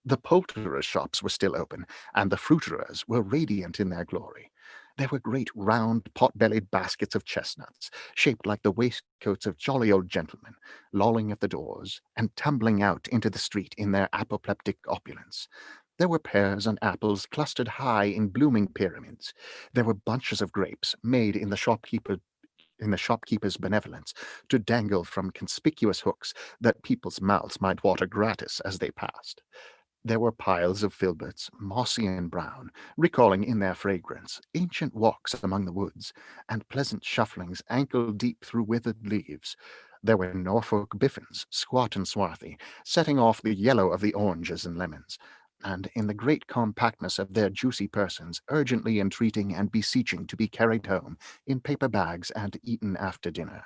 The poulterers' shops were still open, and the fruiterers were radiant in their glory. There were great round pot-bellied baskets of chestnuts, shaped like the waistcoats of jolly old gentlemen, lolling at the doors, and tumbling out into the street in their apoplectic opulence. There were pears and apples clustered high in blooming pyramids. There were bunches of grapes made in the shopkeeper's benevolence to dangle from conspicuous hooks that people's mouths might water gratis as they passed. There were piles of filberts, mossy and brown, recalling in their fragrance ancient walks among the woods, and pleasant shufflings ankle-deep through withered leaves. There were Norfolk biffins, squat and swarthy, setting off the yellow of the oranges and lemons, and in the great compactness of their juicy persons, urgently entreating and beseeching to be carried home in paper bags and eaten after dinner.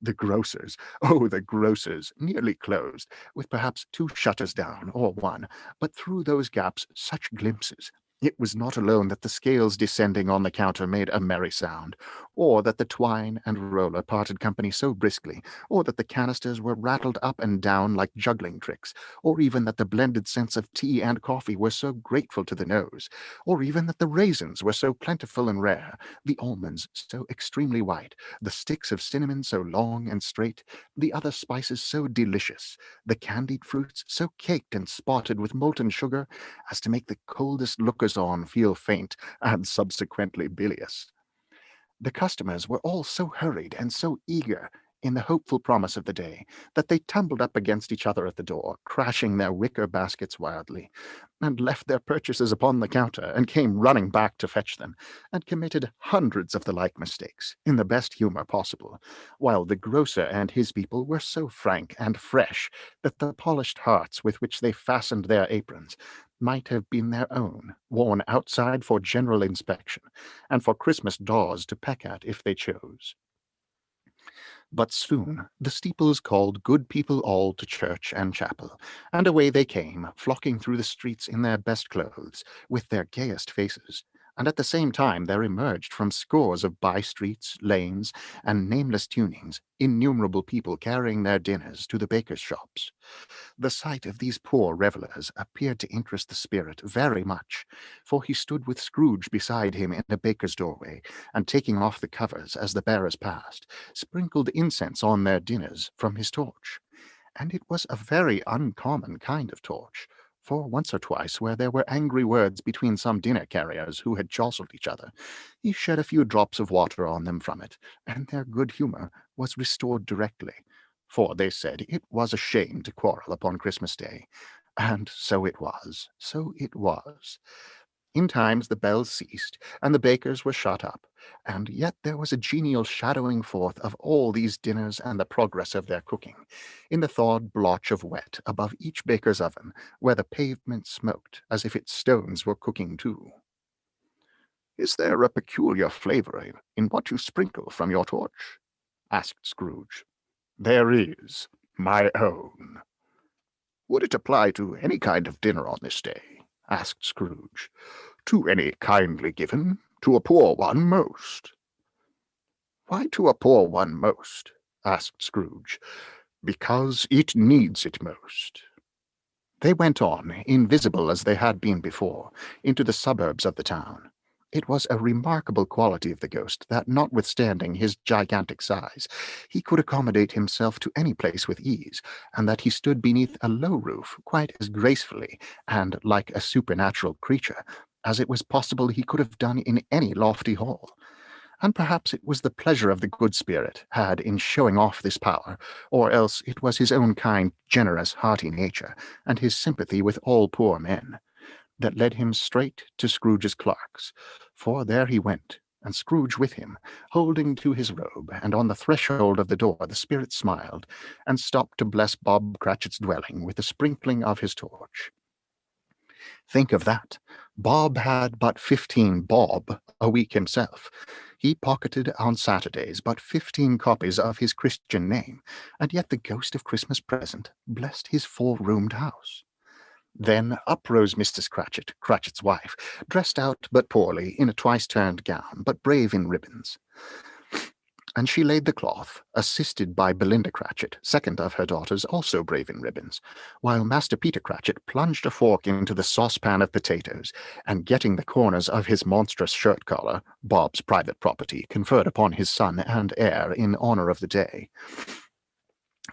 The grocers, oh, the grocers, nearly closed, with perhaps 2 shutters down, or 1, but through those gaps such glimpses. It was not alone that the scales descending on the counter made a merry sound, or that the twine and roller parted company so briskly, or that the canisters were rattled up and down like juggling tricks, or even that the blended scents of tea and coffee were so grateful to the nose, or even that the raisins were so plentiful and rare, the almonds so extremely white, the sticks of cinnamon so long and straight, the other spices so delicious, the candied fruits so caked and spotted with molten sugar as to make the coldest lookers-on feel faint and subsequently bilious. The customers were all so hurried and so eager in the hopeful promise of the day that they tumbled up against each other at the door, crashing their wicker baskets wildly, and left their purchases upon the counter, and came running back to fetch them, and committed hundreds of the like mistakes, in the best humour possible, while the grocer and his people were so frank and fresh that the polished hearts with which they fastened their aprons might have been their own, worn outside for general inspection, and for Christmas daws to peck at if they chose. But soon the steeples called good people all to church and chapel, and away they came, flocking through the streets in their best clothes, with their gayest faces, and at the same time there emerged from scores of by-streets, lanes, and nameless tunings innumerable people carrying their dinners to the bakers' shops. The sight of these poor revellers appeared to interest the spirit very much, for he stood with Scrooge beside him in a baker's doorway, and taking off the covers as the bearers passed, sprinkled incense on their dinners from his torch. And it was a very uncommon kind of torch, for once or twice, where there were angry words between some dinner carriers who had jostled each other, he shed a few drops of water on them from it, and their good humour was restored directly, for they said it was a shame to quarrel upon Christmas Day. And so it was, so it was. In times the bells ceased, and the bakers were shut up, and yet there was a genial shadowing forth of all these dinners and the progress of their cooking, in the thawed blotch of wet above each baker's oven, where the pavement smoked as if its stones were cooking too. "Is there a peculiar flavour in what you sprinkle from your torch?" asked Scrooge. "There is, my own." "Would it apply to any kind of dinner on this day?" asked Scrooge. "To any kindly given, to a poor one most." "Why to a poor one most?" asked Scrooge. "Because it needs it most." They went on, invisible as they had been before, into the suburbs of the town. It was a remarkable quality of the ghost that, notwithstanding his gigantic size, he could accommodate himself to any place with ease, and that he stood beneath a low roof quite as gracefully and like a supernatural creature as it was possible he could have done in any lofty hall. And perhaps it was the pleasure of the good spirit had in showing off this power, or else it was his own kind, generous, hearty nature, and his sympathy with all poor men, that led him straight to Scrooge's clerk's, for there he went, and Scrooge with him, holding to his robe, and on the threshold of the door the spirit smiled, and stopped to bless Bob Cratchit's dwelling with the sprinkling of his torch. Think of that! Bob had but 15 bob a week himself. He pocketed on Saturdays but 15 copies of his Christian name, and yet the ghost of Christmas present blessed his 4-roomed house. Then up rose Mrs. Cratchit, Cratchit's wife, dressed out but poorly in a twice-turned gown, but brave in ribbons. And she laid the cloth, assisted by Belinda Cratchit, second of her daughters, also brave in ribbons, while Master Peter Cratchit plunged a fork into the saucepan of potatoes, and getting the corners of his monstrous shirt-collar, Bob's private property, conferred upon his son and heir in honour of the day,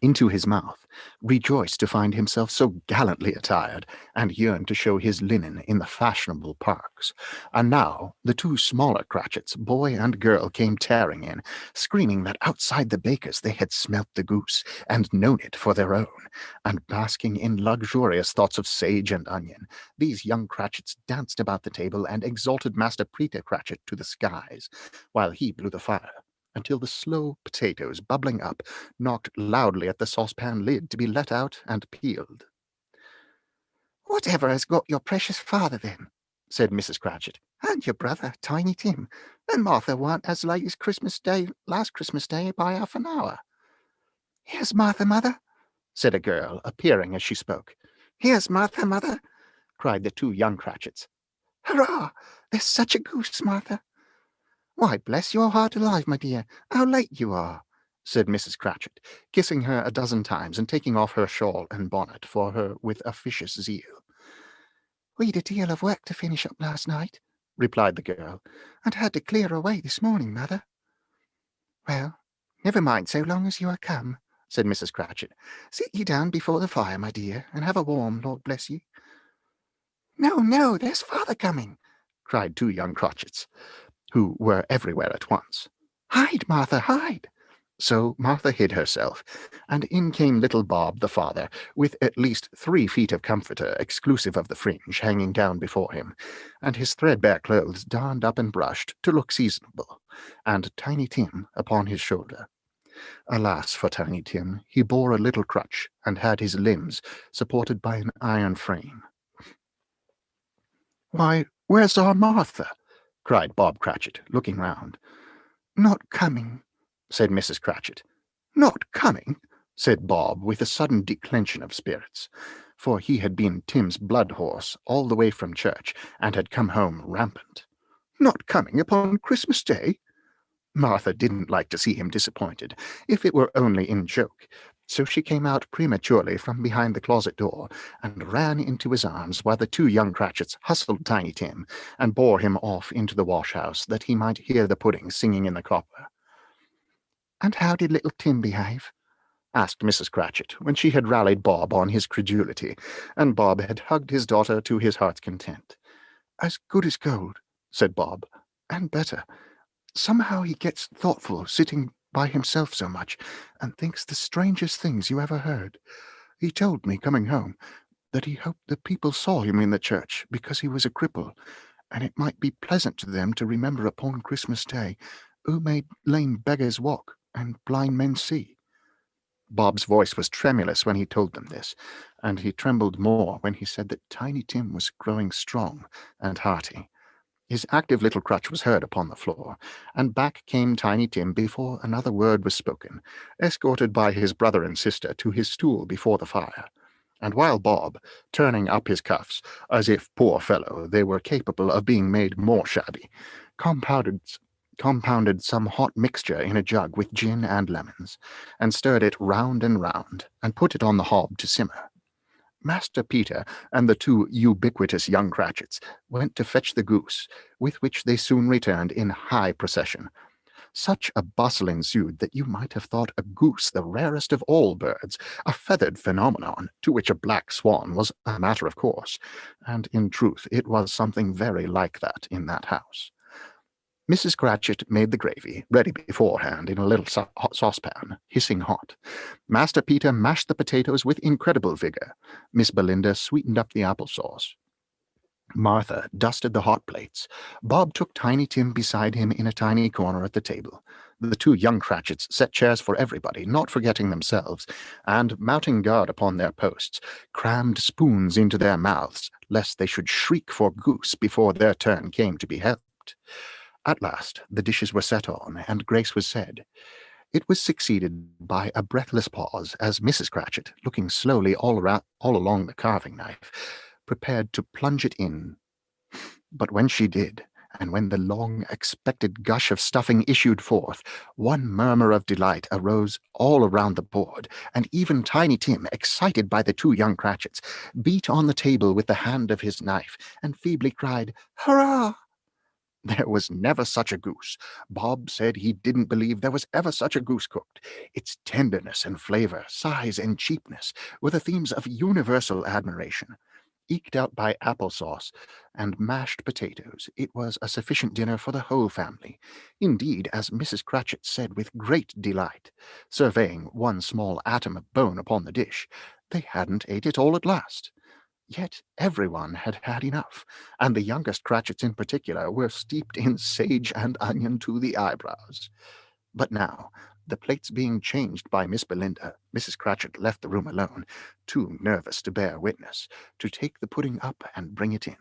into his mouth, rejoiced to find himself so gallantly attired, and yearned to show his linen in the fashionable parks. And now the 2 smaller Cratchits, boy and girl, came tearing in, screaming that outside the baker's they had smelt the goose, and known it for their own, and basking in luxurious thoughts of sage and onion, these young Cratchits danced about the table and exalted Master Peter Cratchit to the skies, while he blew the fire, until the slow potatoes, bubbling up, knocked loudly at the saucepan lid to be let out and peeled. "Whatever has got your precious father, then?" said Mrs. Cratchit, "and your brother, Tiny Tim, and Martha weren't as late as last Christmas Day by half an hour." "Here's Martha, mother," said a girl, appearing as she spoke. "Here's Martha, mother," cried the 2 young Cratchits. "Hurrah! There's such a goose, Martha." "Why, bless your heart alive, my dear, how late you are," said Mrs. Cratchit, kissing her a dozen times and taking off her shawl and bonnet for her with officious zeal. "We'd a deal of work to finish up last night," replied the girl, "and had to clear away this morning, mother." "Well, never mind so long as you are come," said Mrs. Cratchit. "Sit ye down before the fire, my dear, and have a warm, Lord bless you." "No, no, there's father coming," cried 2 young Cratchits, who were everywhere at once. "Hide, Martha, hide." So Martha hid herself, and in came little Bob the father, with at least 3 feet of comforter, exclusive of the fringe, hanging down before him, and his threadbare clothes darned up and brushed to look seasonable, and Tiny Tim upon his shoulder. Alas for Tiny Tim, he bore a little crutch, and had his limbs supported by an iron frame. "Why, where's our Martha?" cried Bob Cratchit, looking round. "Not coming," said Mrs. Cratchit. "Not coming?" said Bob, with a sudden declension of spirits, for he had been Tim's blood horse all the way from church, and had come home rampant. Not coming upon Christmas Day? Martha didn't like to see him disappointed, if it were only in joke, so she came out prematurely from behind the closet door and ran into his arms while the two young Cratchits hustled Tiny Tim and bore him off into the wash-house that he might hear the pudding singing in the copper. "And how did little Tim behave?" asked Mrs. Cratchit, when she had rallied Bob on his credulity, and Bob had hugged his daughter to his heart's content. "As good as gold," said Bob, "and better. Somehow he gets thoughtful sitting by himself so much, and thinks the strangest things you ever heard. He told me, coming home, that he hoped the people saw him in the church because he was a cripple, and it might be pleasant to them to remember upon Christmas Day who made lame beggars walk and blind men see." Bob's voice was tremulous when he told them this, and he trembled more when he said that Tiny Tim was growing strong and hearty. His active little crutch was heard upon the floor, and back came Tiny Tim before another word was spoken, escorted by his brother and sister to his stool before the fire. And while Bob, turning up his cuffs, as if, poor fellow, they were capable of being made more shabby, compounded some hot mixture in a jug with gin and lemons, and stirred it round and put it on the hob to simmer, Master Peter and the two ubiquitous young Cratchits went to fetch the goose, with which they soon returned in high procession. Such a bustle ensued that you might have thought a goose the rarest of all birds, a feathered phenomenon, to which a black swan was a matter of course, and in truth it was something very like that in that house. Mrs. Cratchit made the gravy, ready beforehand in a little saucepan, hissing hot. Master Peter mashed the potatoes with incredible vigor. Miss Belinda sweetened up the applesauce. Martha dusted the hot plates. Bob took Tiny Tim beside him in a tiny corner at the table. The two young Cratchits set chairs for everybody, not forgetting themselves, and, mounting guard upon their posts, crammed spoons into their mouths, lest they should shriek for goose before their turn came to be helped. At last the dishes were set on, and grace was said. It was succeeded by a breathless pause, as Mrs. Cratchit, looking slowly all along the carving knife, prepared to plunge it in. But when she did, and when the long-expected gush of stuffing issued forth, one murmur of delight arose all around the board, and even Tiny Tim, excited by the two young Cratchits, beat on the table with the hand of his knife, and feebly cried, "Hurrah!" There was never such a goose. Bob said he didn't believe there was ever such a goose cooked. Its tenderness and flavor, size and cheapness, were the themes of universal admiration. Eked out by applesauce and mashed potatoes, it was a sufficient dinner for the whole family. Indeed, as Mrs. Cratchit said with great delight, surveying one small atom of bone upon the dish, they hadn't ate it all at last. Yet everyone had had enough, and the youngest Cratchits in particular were steeped in sage and onion to the eyebrows. But now, the plates being changed by Miss Belinda, Mrs. Cratchit left the room alone, too nervous to bear witness, to take the pudding up and bring it in.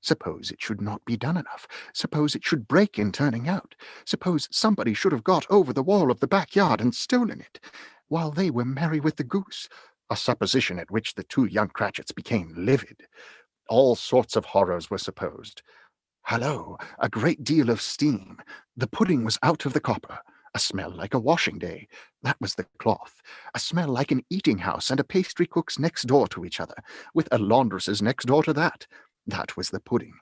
Suppose it should not be done enough. Suppose it should break in turning out. Suppose somebody should have got over the wall of the backyard and stolen it, while they were merry with the goose, a supposition at which the two young Cratchits became livid. All sorts of horrors were supposed. Hallo! A great deal of steam. The pudding was out of the copper. A smell like a washing day. That was the cloth. A smell like an eating-house and a pastry-cook's next door to each other, with a laundress's next door to that. That was the pudding.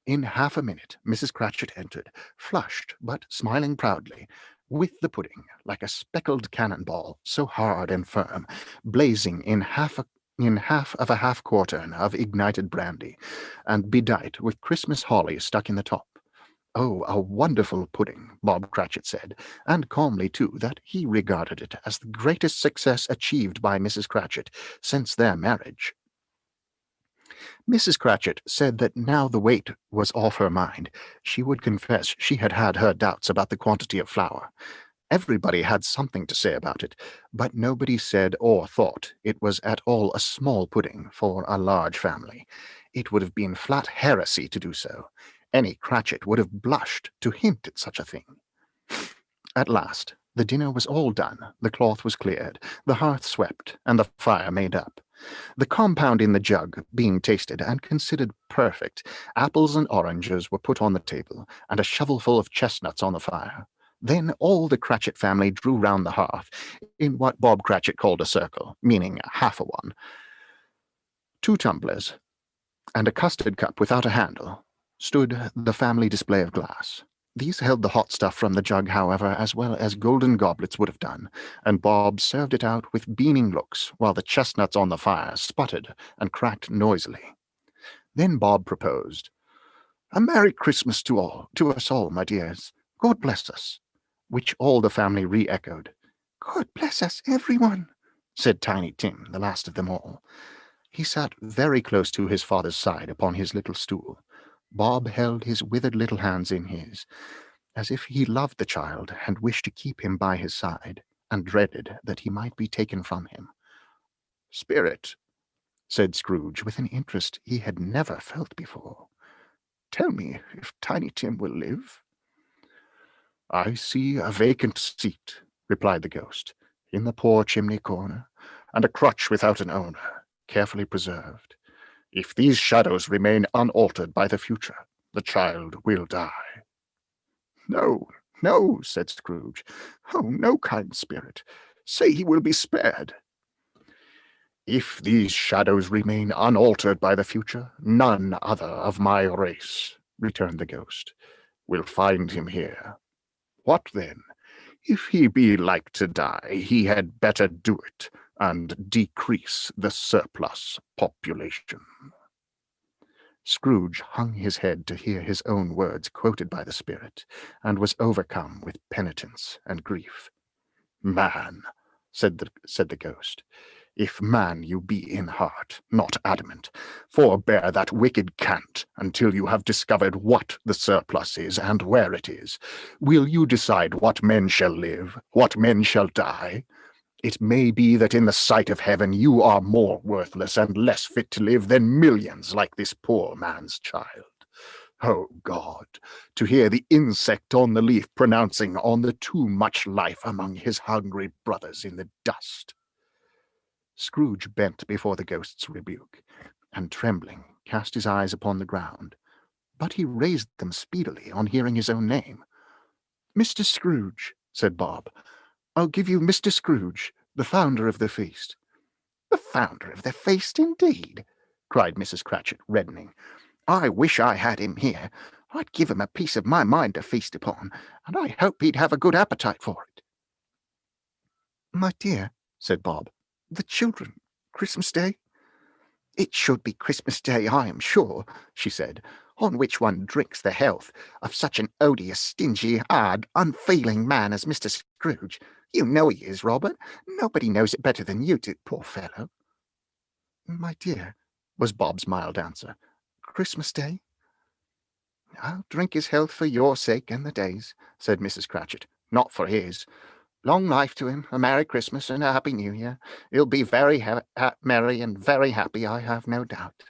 In half a minute, Mrs. Cratchit entered, flushed, but smiling proudly, with the pudding, like a speckled cannonball, so hard and firm, blazing in half of a half-quartern of ignited brandy, and bedight with Christmas holly stuck in the top. Oh, a wonderful pudding, Bob Cratchit said, and calmly, too, that he regarded it as the greatest success achieved by Mrs. Cratchit since their marriage. Mrs. Cratchit said that now the weight was off her mind, she would confess she had had her doubts about the quantity of flour. Everybody had something to say about it, but nobody said or thought it was at all a small pudding for a large family. It would have been flat heresy to do so. Any Cratchit would have blushed to hint at such a thing. At last, the dinner was all done, the cloth was cleared, the hearth swept, and the fire made up. The compound in the jug being tasted and considered perfect, apples and oranges were put on the table, and a shovelful of chestnuts on the fire. Then all the Cratchit family drew round the hearth, in what Bob Cratchit called a circle, meaning half a one. 2 tumblers, and a custard cup without a handle, stood the family display of glass. These held the hot stuff from the jug, however, as well as golden goblets would have done, and Bob served it out with beaming looks, while the chestnuts on the fire sputtered and cracked noisily. Then Bob proposed, "A Merry Christmas to us all, my dears. God bless us," which all the family re-echoed. "God bless us, everyone," said Tiny Tim, the last of them all. He sat very close to his father's side upon his little stool. Bob held his withered little hands in his, as if he loved the child and wished to keep him by his side, and dreaded that he might be taken from him. "Spirit," said Scrooge, with an interest he had never felt before, "tell me if Tiny Tim will live." "I see a vacant seat," replied the ghost, "in the poor chimney corner, and a crutch without an owner, carefully preserved. If these shadows remain unaltered by the future, the child will die." "No, no," said Scrooge. "Oh, no, kind spirit. Say he will be spared." "If these shadows remain unaltered by the future, none other of my race," returned the ghost, "will find him here. What then? If he be like to die, he had better do it, and decrease the surplus population." Scrooge hung his head to hear his own words quoted by the spirit, and was overcome with penitence and grief. "Man," said the ghost, "if man you be in heart, not adamant, forbear that wicked cant until you have discovered what the surplus is and where it is. Will you decide what men shall live, what men shall die? It may be that in the sight of heaven you are more worthless and less fit to live than millions like this poor man's child. Oh God, to hear the insect on the leaf pronouncing on the too much life among his hungry brothers in the dust." Scrooge bent before the ghost's rebuke, and trembling cast his eyes upon the ground, but he raised them speedily on hearing his own name. "Mr. Scrooge," said Bob, "I'll give you Mr. Scrooge, the founder of the feast." "The founder of the feast, indeed!" cried Mrs. Cratchit, reddening. "I wish I had him here. I'd give him a piece of my mind to feast upon, and I hope he'd have a good appetite for it." "My dear," said Bob, "the children, Christmas Day?" "It should be Christmas Day, I am sure," she said, "on which one drinks the health of such an odious, stingy, hard, unfeeling man as Mr. Scrooge. You know he is, Robert. Nobody knows it better than you do, poor fellow." "My dear," was Bob's mild answer, "Christmas Day?" "I'll drink his health for your sake and the day's," said Mrs. Cratchit, "not for his. Long life to him, a Merry Christmas and a Happy New Year. He'll be very merry and very happy, I have no doubt."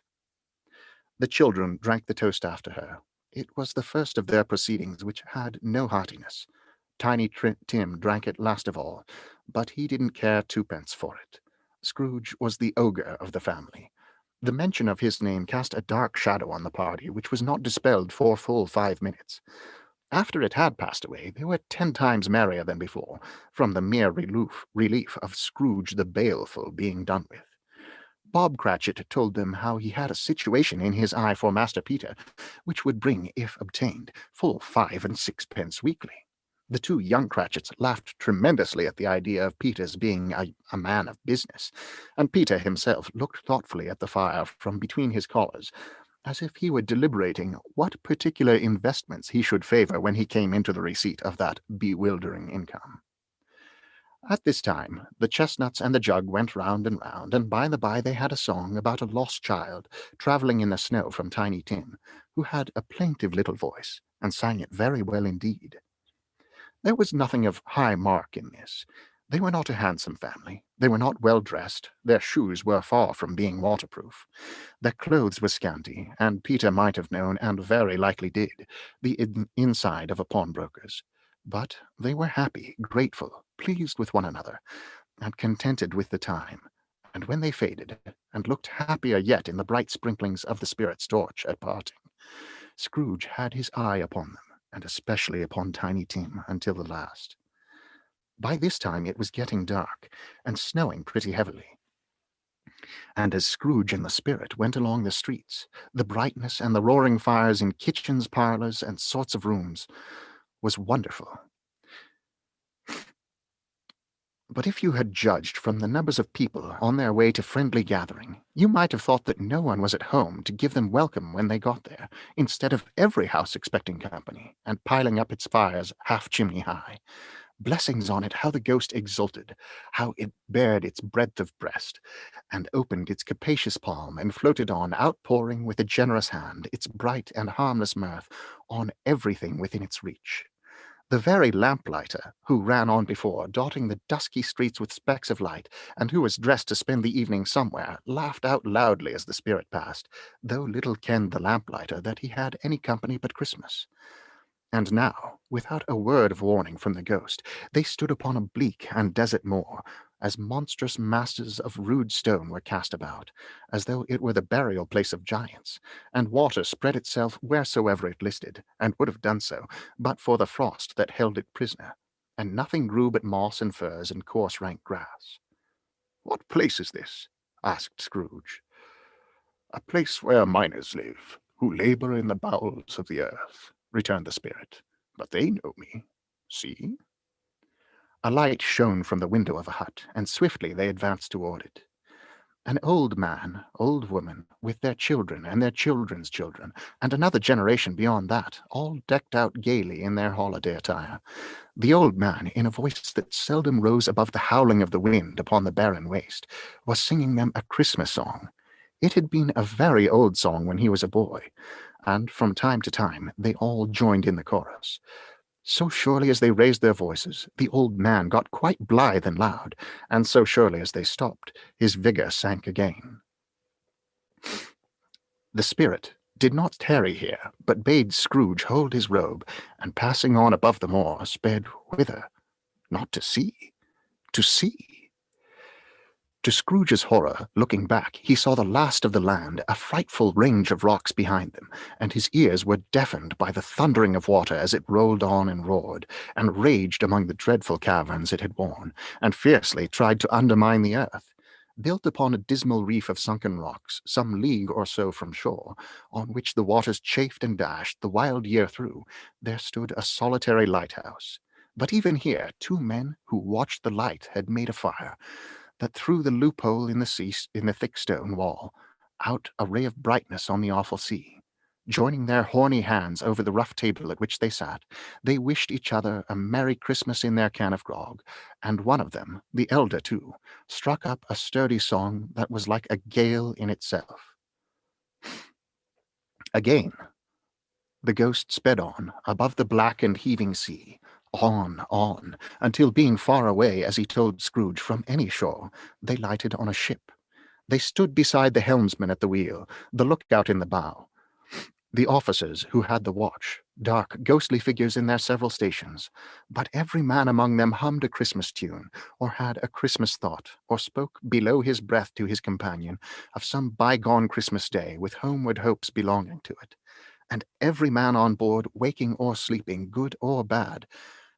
The children drank the toast after her. It was the first of their proceedings which had no heartiness. Tiny Tim drank it last of all, but he didn't care twopence for it. Scrooge was the ogre of the family. The mention of his name cast a dark shadow on the party, which was not dispelled for full 5 minutes. After it had passed away, they were 10 times merrier than before, from the mere relief of Scrooge the Baleful being done with. Bob Cratchit told them how he had a situation in his eye for Master Peter, which would bring, if obtained, full 5 and 6 pence weekly. The 2 young Cratchits laughed tremendously at the idea of Peter's being a man of business, and Peter himself looked thoughtfully at the fire from between his collars, as if he were deliberating what particular investments he should favor when he came into the receipt of that bewildering income. At this time, the chestnuts and the jug went round, and by the by they had a song about a lost child travelling in the snow from Tiny Tim, who had a plaintive little voice, and sang it very well indeed. There was nothing of high mark in this. They were not a handsome family. They were not well dressed. Their shoes were far from being waterproof. Their clothes were scanty, and Peter might have known, and very likely did, the inside of a pawnbroker's. But they were happy, grateful, pleased with one another, and contented with the time, and when they faded, and looked happier yet in the bright sprinklings of the spirit's torch at parting, Scrooge had his eye upon them, and especially upon Tiny Tim, until the last. By this time it was getting dark, and snowing pretty heavily. And as Scrooge and the spirit went along the streets, the brightness and the roaring fires in kitchens, parlors, and sorts of rooms was wonderful. But if you had judged from the numbers of people on their way to friendly gathering, you might have thought that no one was at home to give them welcome when they got there, instead of every house expecting company, and piling up its fires half chimney high. Blessings on it, how the ghost exulted, how it bared its breadth of breast, and opened its capacious palm, and floated on, outpouring with a generous hand its bright and harmless mirth on everything within its reach. The very lamplighter, who ran on before, dotting the dusky streets with specks of light, and who was dressed to spend the evening somewhere, laughed out loudly as the spirit passed, though little kenned the lamplighter that he had any company but Christmas. And now, without a word of warning from the ghost, they stood upon a bleak and desert moor, as monstrous masses of rude stone were cast about, as though it were the burial place of giants, and water spread itself wheresoever it listed, and would have done so, but for the frost that held it prisoner, and nothing grew but moss and furze and coarse rank grass. "What place is this?" asked Scrooge. "A place where miners live, who labor in the bowels of the earth," returned the spirit. "But they know me. See?" A light shone from the window of a hut, and swiftly they advanced toward it. An old man, old woman, with their children and their children's children, and another generation beyond that, all decked out gaily in their holiday attire. The old man, in a voice that seldom rose above the howling of the wind upon the barren waste, was singing them a Christmas song. It had been a very old song when he was a boy, and from time to time they all joined in the chorus. So surely as they raised their voices, the old man got quite blithe and loud, and so surely as they stopped, his vigor sank again. The spirit did not tarry here, but bade Scrooge hold his robe, and passing on above the moor, sped whither? Not to see, to see. To Scrooge's horror, looking back, he saw the last of the land, a frightful range of rocks behind them, and his ears were deafened by the thundering of water as it rolled on and roared, and raged among the dreadful caverns it had worn, and fiercely tried to undermine the earth. Built upon a dismal reef of sunken rocks, some league or so from shore, on which the waters chafed and dashed the wild year through, there stood a solitary lighthouse. But even here 2 men who watched the light had made a fire, that threw the loophole in the thick stone wall out a ray of brightness on the awful sea. Joining their horny hands over the rough table at which they sat, they wished each other a Merry Christmas in their can of grog, and one of them, the elder too, struck up a sturdy song that was like a gale in itself. Again, the ghost sped on, above the black and heaving sea, on, until being far away, as he told Scrooge, from any shore, they lighted on a ship. They stood beside the helmsman at the wheel, the lookout in the bow, the officers who had the watch, dark, ghostly figures in their several stations, but every man among them hummed a Christmas tune, or had a Christmas thought, or spoke below his breath to his companion of some bygone Christmas day with homeward hopes belonging to it. And every man on board, waking or sleeping, good or bad,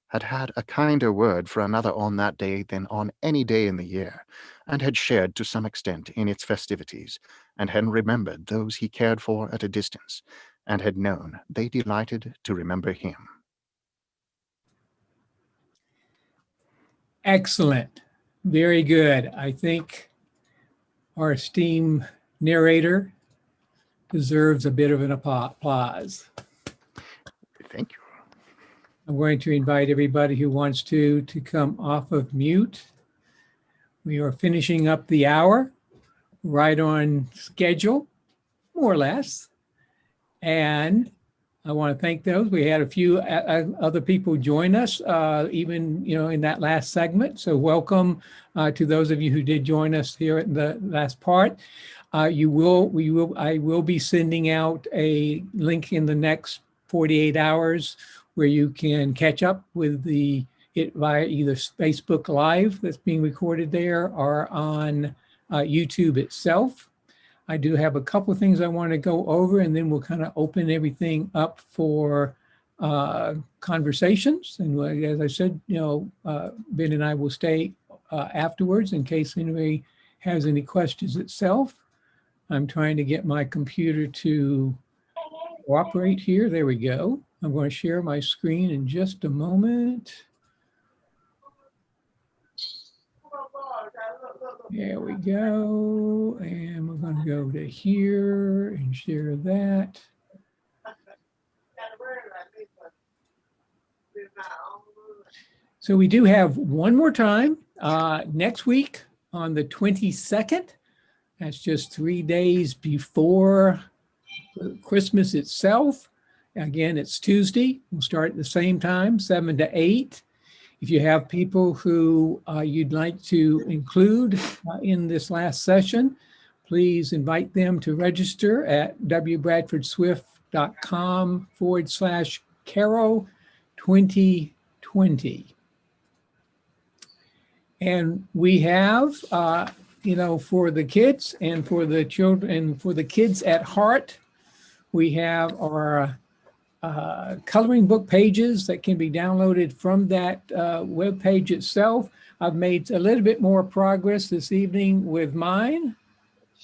had had a kinder word for another on that day than on any day in the year, and had shared to some extent in its festivities, and had remembered those he cared for at a distance, and had known they delighted to remember him.
Excellent. Very good. I think our esteemed narrator deserves a bit of an applause.
Thank you.
I'm going to invite everybody who wants to come off of mute. We are finishing up the hour, right on schedule, more or less. And I want to thank those. We had a few other people join us, even in that last segment. So welcome to those of you who did join us here in the last part. I will be sending out a link in the next 48 hours where you can catch up with it via either Facebook Live that's being recorded there, or on YouTube itself. I do have a couple of things I want to go over, and then we'll kind of open everything up for conversations. And as I said, Ben and I will stay afterwards in case anybody has any questions itself. I'm trying to get my computer to cooperate here. There we go. I'm going to share my screen in just a moment. There we go. And we're going to go to here and share that. So we do have one more time next week on the 22nd. That's just 3 days before Christmas itself. Again, it's Tuesday. We'll start at the same time, 7 to 8. If you have people who you'd like to include in this last session, please invite them to register at wbradsfordswift.com/Carol 2020. And we have, for the kids and for the children and for the kids at heart, we have our coloring book pages that can be downloaded from that web page itself. I've made a little bit more progress this evening with mine.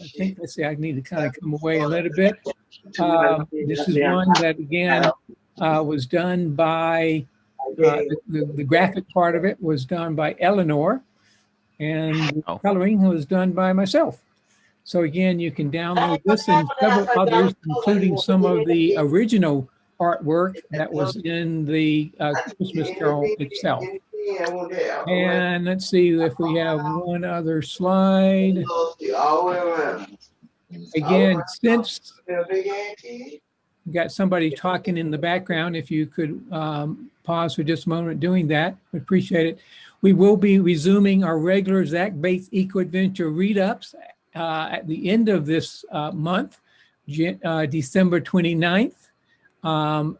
I think, let's see, I need to kind of come away a little bit. This is one that, again, was done by, the graphic part of it was done by Eleanor, and coloring was done by myself. So again, you can download this and several others, including some of the original artwork that was in the Christmas Carol itself. And let's see if we have one other slide. Again, since we got somebody talking in the background, if you could pause for just a moment doing that, we appreciate it. We will be resuming our regular Zach Bates Eco Adventure read-ups at the end of this month, December 29th.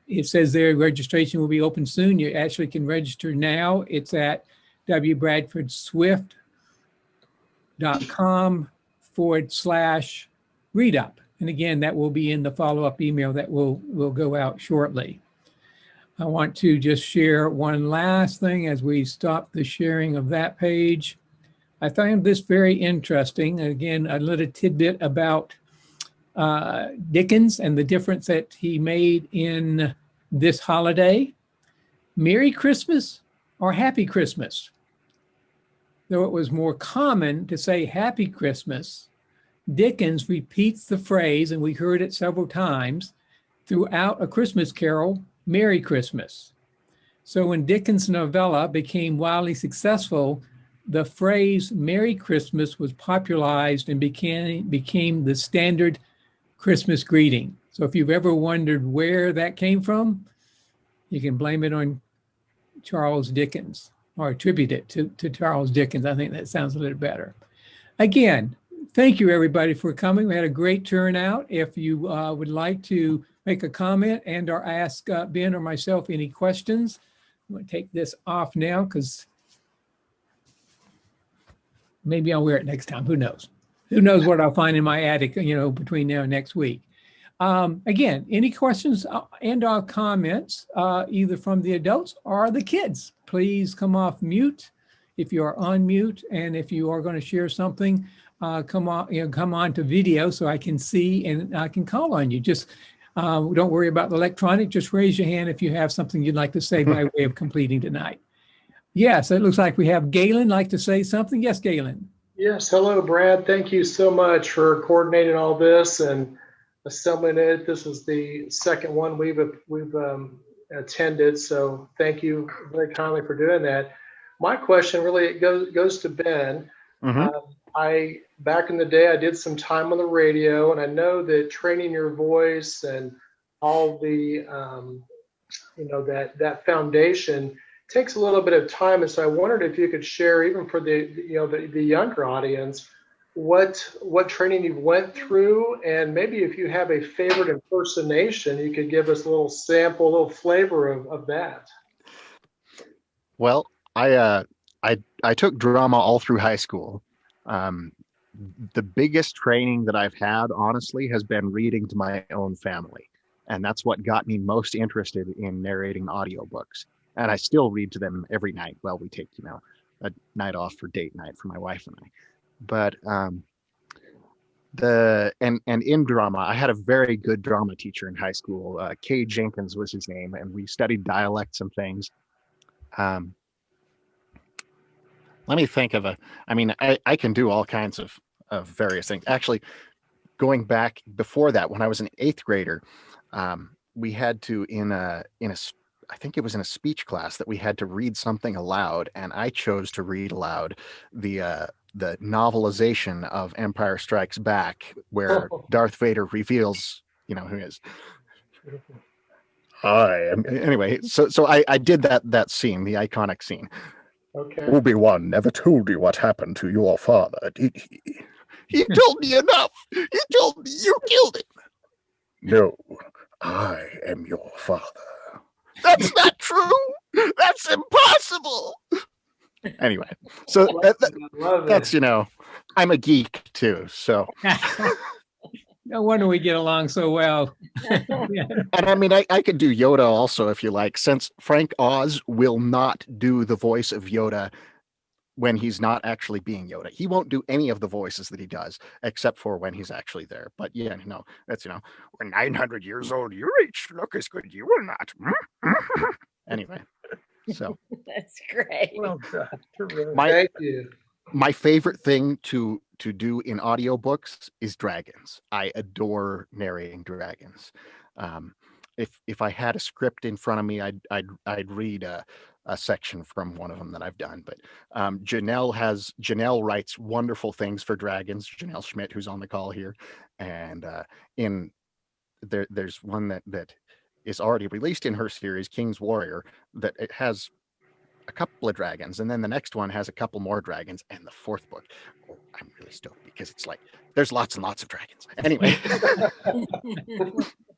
It says there registration will be open soon. You actually can register now. It's at wbradsfordswift.com/readup. And again, that will be in the follow-up email that will go out shortly. I want to just share one last thing as we stop the sharing of that page. I found this very interesting. Again, a little tidbit about Dickens and the difference that he made in this holiday. Merry Christmas or Happy Christmas. Though it was more common to say Happy Christmas, Dickens repeats the phrase, and we heard it several times, throughout A Christmas Carol, Merry Christmas. So when Dickens' novella became wildly successful, the phrase Merry Christmas was popularized and became the standard Christmas greeting. So if you've ever wondered where that came from, you can blame it on Charles Dickens or attribute it to Charles Dickens. I think that sounds a little better. Again, thank you everybody for coming. We had a great turnout. If you would like to make a comment and or ask Ben or myself any questions, I'm going to take this off now because maybe I'll wear it next time. Who knows? Who knows what I'll find in my attic, between now and next week. Again, any questions and or comments, either from the adults or the kids, please come off mute if you are on mute. And if you are going to share something, come on to video so I can see and I can call on you. Just don't worry about the electronic. Just raise your hand if you have something you'd like to say by way of completing tonight. Yes, it looks like we have Galen like to say something. Yes, Galen.
Yes, hello, Brad. Thank you so much for coordinating all this and assembling it. This is the second one we've attended, so thank you very kindly for doing that. My question really goes to Ben. Mm-hmm. Back in the day, I did some time on the radio, and I know that training your voice and all the that foundation takes a little bit of time. And so I wondered if you could share, even for the younger audience, what training you went through, and maybe if you have a favorite impersonation, you could give us a little sample, a little flavor of that.
Well, I took drama all through high school. the biggest training that I've had, honestly, has been reading to my own family. And that's what got me most interested in narrating audiobooks. And I still read to them every night. Well, we take, a night off for date night for my wife and I. But in drama, I had a very good drama teacher in high school. Kay Jenkins was his name, and we studied dialects and things. Let me think of I can do all kinds of various things. Actually, going back before that, when I was an 8th grader, we had to I think it was in a speech class that we had to read something aloud, and I chose to read aloud the novelization of Empire Strikes Back, where Darth Vader reveals, who he is. Anyway, so I did that scene, the iconic scene.
Okay.
Obi-Wan never told you what happened to your father, did he? He told me enough. He told me you killed him. No, I am your father. That's not true. That's impossible. Anyway, so that's, I'm a geek too, so.
No wonder we get along so well.
Yeah. And I could do Yoda also if you like, since Frank Oz will not do the voice of Yoda when he's not actually being Yoda. He won't do any of the voices that he does, except for when he's actually there. But yeah, that's, we're 900 years old. Your age look as good. You will not. Anyway, so.
That's great.
Well done.
Thank you.
My favorite thing to do in audiobooks is dragons. I adore narrating dragons. If I had a script in front of me, I'd read a section from one of them that I've done. But Janelle writes wonderful things for dragons. Janelle Schmidt, who's on the call here, and there's one that is already released in her series, King's Warrior, that it has a couple of dragons, and then the next one has a couple more dragons, and the 4th book, I'm really stoked because it's like there's lots and lots of dragons. Anyway.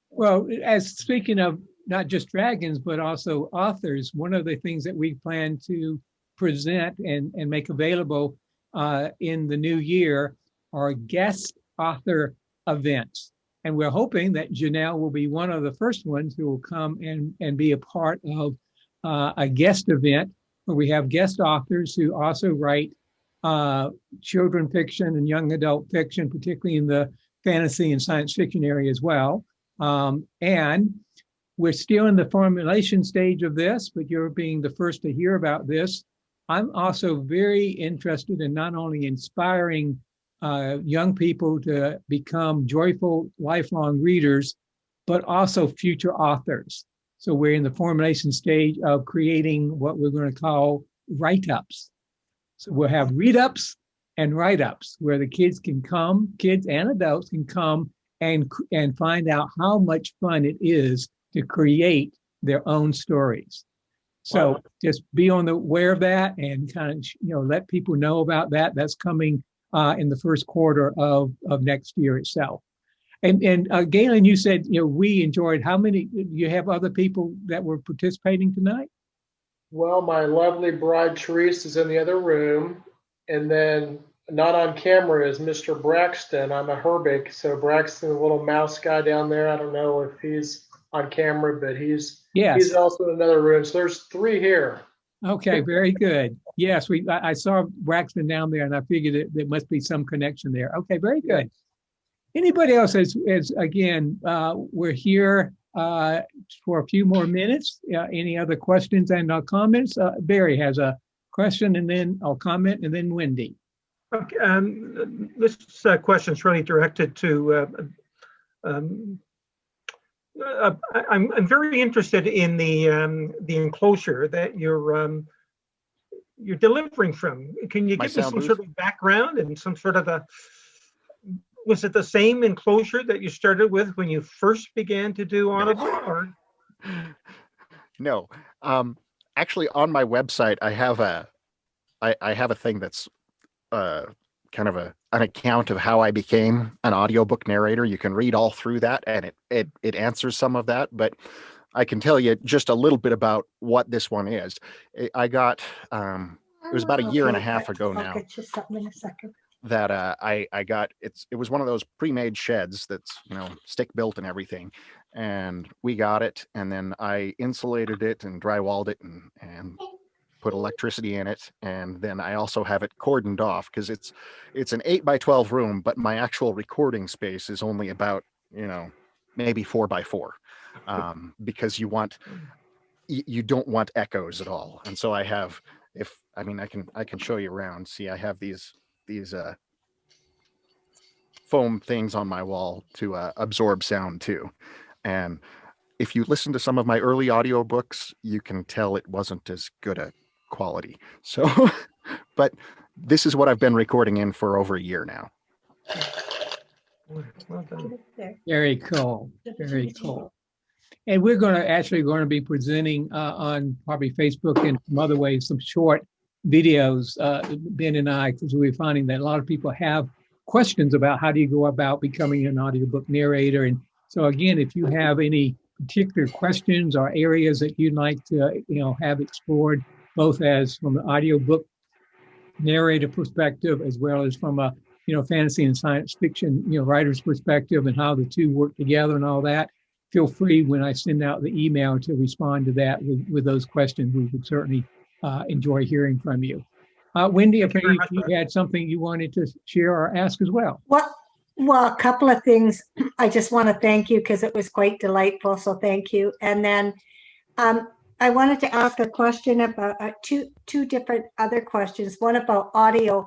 Well, as speaking of not just dragons, but also authors, one of the things that we plan to present and make available in the new year are guest author events. And we're hoping that Janelle will be one of the first ones who will come and be a part of a guest event where we have guest authors who also write children fiction and young adult fiction, particularly in the fantasy and science fiction area as well. And we're still in the formulation stage of this, but you're being the first to hear about this. I'm also very interested in not only inspiring young people to become joyful, lifelong readers, but also future authors. So we're in the formulation stage of creating what we're going to call write-ups. So we'll have read-ups and write-ups where the kids and adults can come and find out how much fun it is to create their own stories. So just be aware of that and kind of, let people know about that. That's coming in the first quarter of next year itself. And Galen, you said, we enjoyed. How many? You have other people that were participating tonight?
Well, my lovely bride Therese is in the other room, and then not on camera is Mr. Braxton. I'm a Herbig, so Braxton, the little mouse guy down there. I don't know if he's on camera, but he's also in another room. So there's 3 here.
Okay, very good. Yes, I saw Braxton down there, and I figured there must be some connection there. Okay, very good. Anybody else again, we're here for a few more minutes. Any other questions and comments? Barry has a question and then I'll comment, and then Wendy.
Okay, this question is really directed to, I'm very interested in the enclosure that you're delivering from. Can you give me some sort of background and some sort of was it the same enclosure that you started with when you first began to do Audible? Or?
No, actually, on my website, I have a thing that's kind of an account of how I became an audiobook narrator. You can read all through that, and it answers some of that. But I can tell you just a little bit about what this one is. I got it was about a year and a half ago now.
I'll get you something in a second.
that I got. It was one of those pre-made sheds that's, stick built and everything, and we got it, and then I insulated it and drywalled it and put electricity in it, and then I also have it cordoned off because it's an 8x12 room, but my actual recording space is only about maybe 4x4, because you don't want echoes at all. And so I have, I can show you around. See, I have these foam things on my wall to absorb sound too. And if you listen to some of my early audiobooks, you can tell it wasn't as good a quality. So, but this is what I've been recording in for over a year now.
Well done.
Very cool. Very cool. And we're going to be presenting on probably Facebook and some other ways, some short videos, Ben and I, because we're finding that a lot of people have questions about how do you go about becoming an audiobook narrator. And so again, if you have any particular questions or areas that you'd like to, have explored, both as from an audiobook narrator perspective, as well as from a, fantasy and science fiction, writer's perspective, and how the two work together and all that, feel free when I send out the email to respond to that with those questions. We would certainly enjoy hearing from you. Wendy, if you had something you wanted to share or ask as well.
Well, a couple of things. I just want to thank you because it was quite delightful. So thank you. And then I wanted to ask a question about two different other questions. One about audio.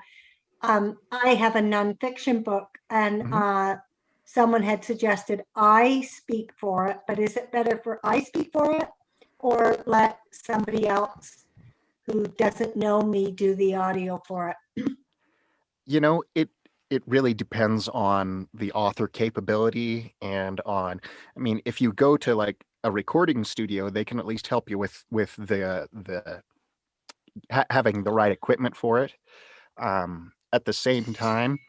I have a nonfiction book, and someone had suggested I speak for it, but is it better for I speak for it or let somebody else who doesn't know me do the audio for it?
It really depends on the author capability and on, if you go to like a recording studio, they can at least help you with the having the right equipment for it. At the same time,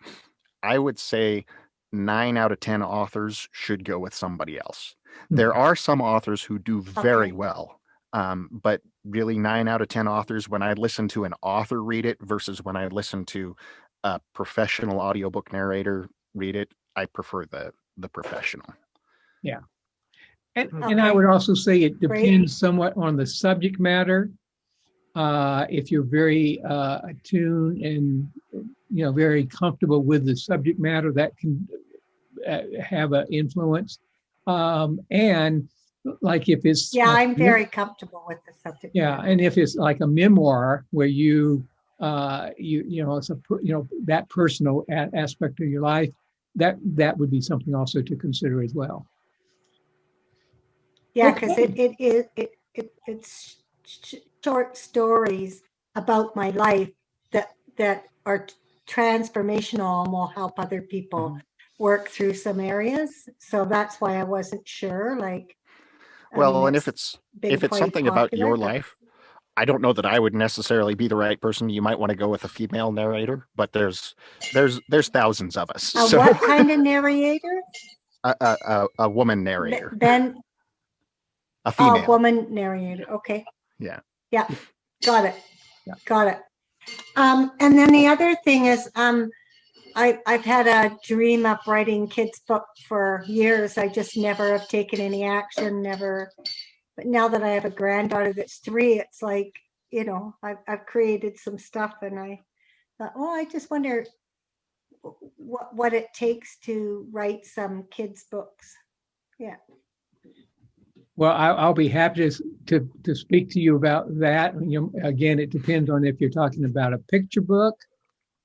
I would say 9 out of 10 authors should go with somebody else. There are some authors who do very well, but really 9 out of 10 authors, when I listen to an author read it versus when I listen to a professional audiobook narrator read it, I prefer the professional.
Yeah. And I would also say it depends somewhat on the subject matter. If you're very attuned and very comfortable with the subject matter, that can have an influence. And like if it's
I'm very comfortable with the subject matter.
And if it's like a memoir where it's that personal aspect of your life, that would be something also to consider as well.
Yeah, because it's short stories about my life that are transformational and will help other people work through some areas. So that's why I wasn't sure.
And if it's something about your life, I don't know that I would necessarily be the right person. You might want to go with a female narrator, but there's thousands of us.
What kind of narrator?
A woman narrator.
Then
a female.
Woman narrator. Okay.
Yeah.
Yeah. Got it. And then the other thing is, I've had a dream of writing kids' book for years. I just never have taken any action, never. But now that I have a granddaughter that's 3, it's like, I've created some stuff, and I thought, I just wonder what it takes to write some kids' books. Yeah.
Well, I'll be happy to speak to you about that. Again, it depends on if you're talking about a picture book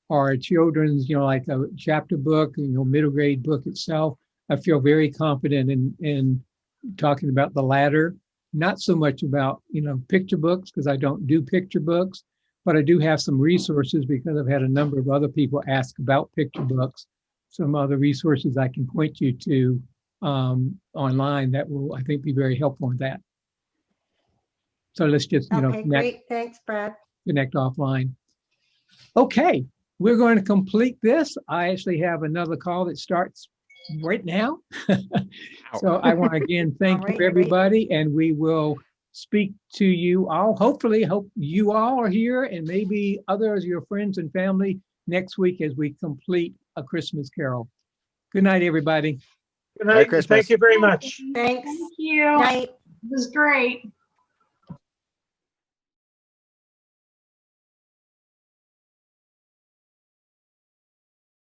or a children's, like a chapter book, middle grade book itself. I feel very confident in talking about the latter. Not so much about, picture books, because I don't do picture books, but I do have some resources because I've had a number of other people ask about picture books. Some other resources I can point you to online that will, I think, be very helpful with that. So let's just, connect.
Great. Thanks, Brad.
Connect offline. Okay, we're going to complete this. I actually have another call that starts right now. So I want to again thank you everybody, and we will speak to you all. Hopefully, hope you all are here, and maybe others, your friends and family, next week as we complete A Christmas Carol. Good night, everybody.
Good
Merry
night.
Christmas.
Thank you very much.
Thanks.
Thank you.
Night.
It was great.